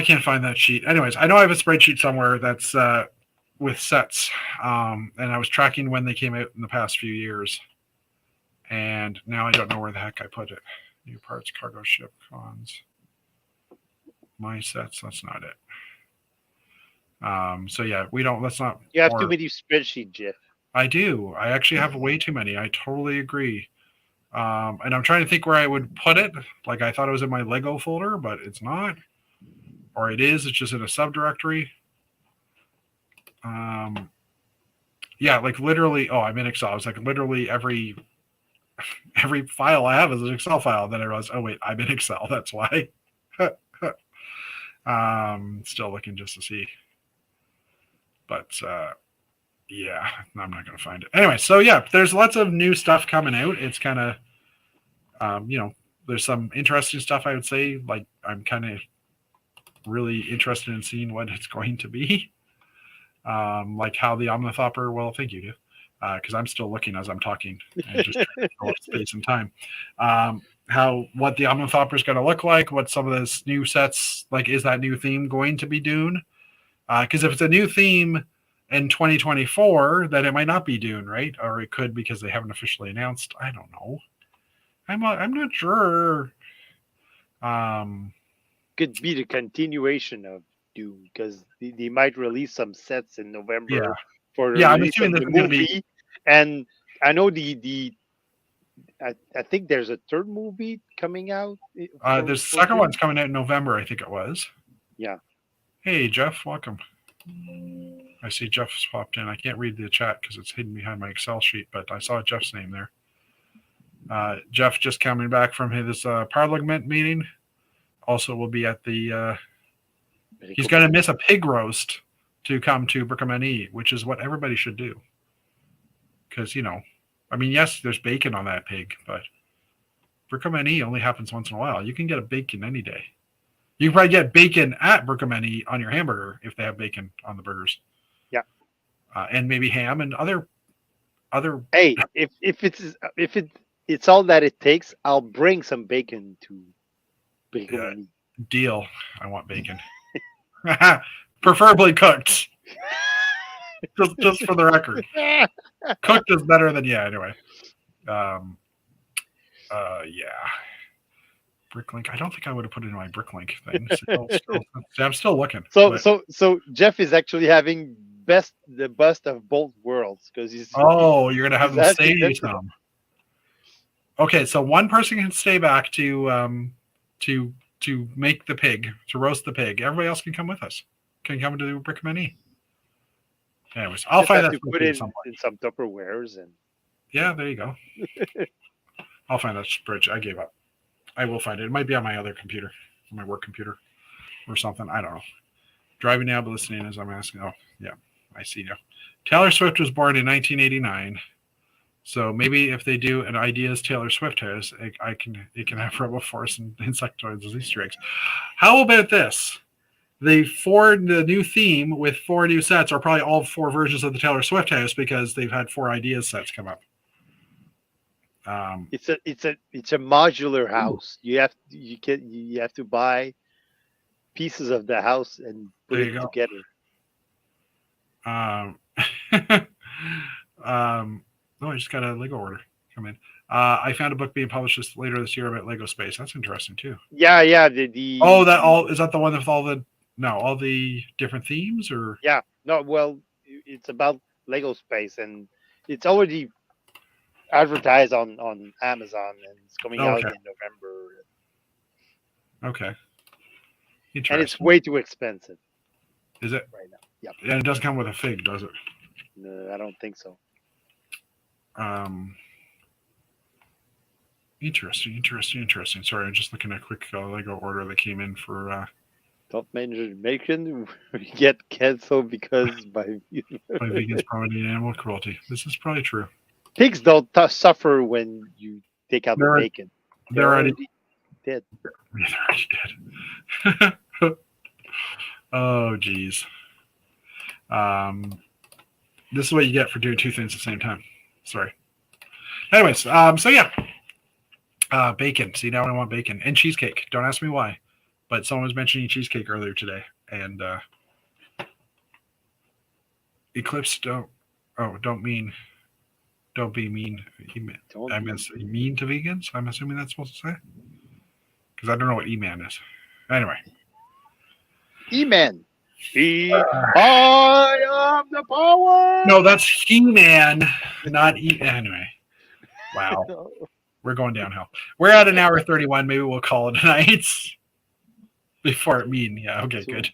can't find that sheet. Anyways, I know I have a spreadsheet somewhere that's with sets, and I was tracking when they came out in the past few years, and now I don't know where the heck I put it. New parts, cargo ship, cons, my sets. That's not it. So yeah, let's not. You have too many spreadsheets, Jeff. I do. I actually have way too many. I totally agree. And I'm trying to think where I would put it. Like I thought it was in my Lego folder, but it's not. Or it is. It's just in a subdirectory. Yeah, like literally. Oh, I'm in Excel. I was like literally every file I have is an Excel file. Then I realized, oh wait, I'm in Excel. That's why. Still looking just to see. But yeah, I'm not going to find it. Anyway, so yeah, there's lots of new stuff coming out. It's kind of, there's some interesting stuff, I would say. Like, I'm kind of really interested in seeing what it's going to be. Like how the Omnithopter, well, thank you, because I'm still looking as I'm talking and just trying to fill up space and time. What the Omnithopter is going to look like, what some of this new sets, like, is that new theme going to be Dune? Because if it's a new theme in 2024, then it might not be Dune, right? Or it could because they haven't officially announced. I don't know. I'm not sure. Could be the continuation of Dune because they might release some sets in November for the release of the movie. And I know I think there's a third movie coming out. The second one's coming out in November, I think it was. Yeah. Hey, Jeff, welcome. I see Jeff's popped in. I can't read the chat because it's hidden behind my Excel sheet, but I saw Jeff's name there. Jeff just coming back from his Parliament meeting. Also will be at the... he's going to miss a pig roast to come to Brickman, which is what everybody should do. Because, yes, there's bacon on that pig, but Brickman only happens once in a while. You can get a bacon any day. You can probably get bacon at Brickman on your hamburger if they have bacon on the burgers. Yeah, and maybe ham and other. Hey, if it's all that it takes, I'll bring some bacon to Brickman. Deal. I want bacon, preferably cooked. just for the record, cooked is better than anyway. Yeah. Bricklink. I don't think I would have put it in my Bricklink thing. I'm still looking. So Jeff is actually having the best of both worlds because he's. Oh, you're gonna have them stay some. Okay, so one person can stay back to make the pig, to roast the pig. Everybody else can come with us. Can come to Brickman. Anyways, I'll find that to put it in some Tupperwares and. Yeah, there you go. I'll find that bridge. I gave up. I will find it. It might be on my other computer, my work computer, or something. I don't know. Driving now, but listening as I'm asking. Oh, yeah, I see now. Taylor Swift was born in 1989, so maybe if they do an Ideas Taylor Swift has, it can have RoboForce and Insectoids as Easter eggs. How about this? The new theme with 4 new sets are probably all 4 versions of the Taylor Swift house because they've had 4 Ideas sets come up. It's a modular house. You have to buy pieces of the house and put There it you go. together. No, I just got a Lego order come in. I found a book being published later this year about Lego Space. That's interesting too. Yeah. Is that the one with all the different themes or? Yeah. No, well, it's about Lego Space, and it's already advertised on Amazon, and it's coming out in November. Okay. And it's way too expensive. Is it? Right now. Yeah. And it doesn't come with a fig, does it? No, I don't think so. Interesting. Sorry, I'm just looking at a quick Lego order that came in for. Don't mention bacon. We get canceled because by vegans promoting animal cruelty. This is probably true. Pigs don't suffer when you take out the bacon. They're already dead. They're already dead. Oh, geez. This is what you get for doing two things at the same time. Sorry. Anyways, so yeah. Bacon. See, now I want bacon. And cheesecake. Don't ask me why. But someone was mentioning cheesecake earlier today. And Eclipse don't be mean. I meant mean to vegans. I'm assuming that's supposed to say. Because I don't know what E-Man is. Anyway. E-Man. I am the power. No, that's He-Man, not Anyway. Wow. We're going downhill. We're at an hour 31. Maybe we'll call it a night. Before it mean. Yeah, okay, good.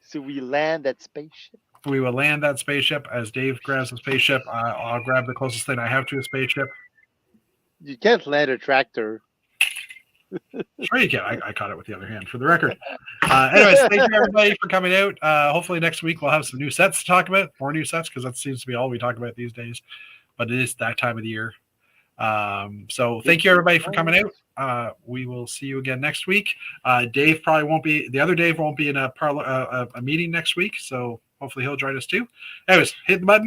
So we land that spaceship. We will land that spaceship as Dave grabs the spaceship. I'll grab the closest thing I have to a spaceship. You can't land a tractor. Sure you can. I caught it with the other hand for the record. Anyways, thank you everybody for coming out. Hopefully next week we'll have some new sets to talk about. More new sets because that seems to be all we talk about these days. But it is that time of the year. So thank you everybody for coming out. We will see you again next week. Dave probably won't be. The other Dave won't be in a meeting next week. So hopefully he'll join us too. Anyways, hit the button,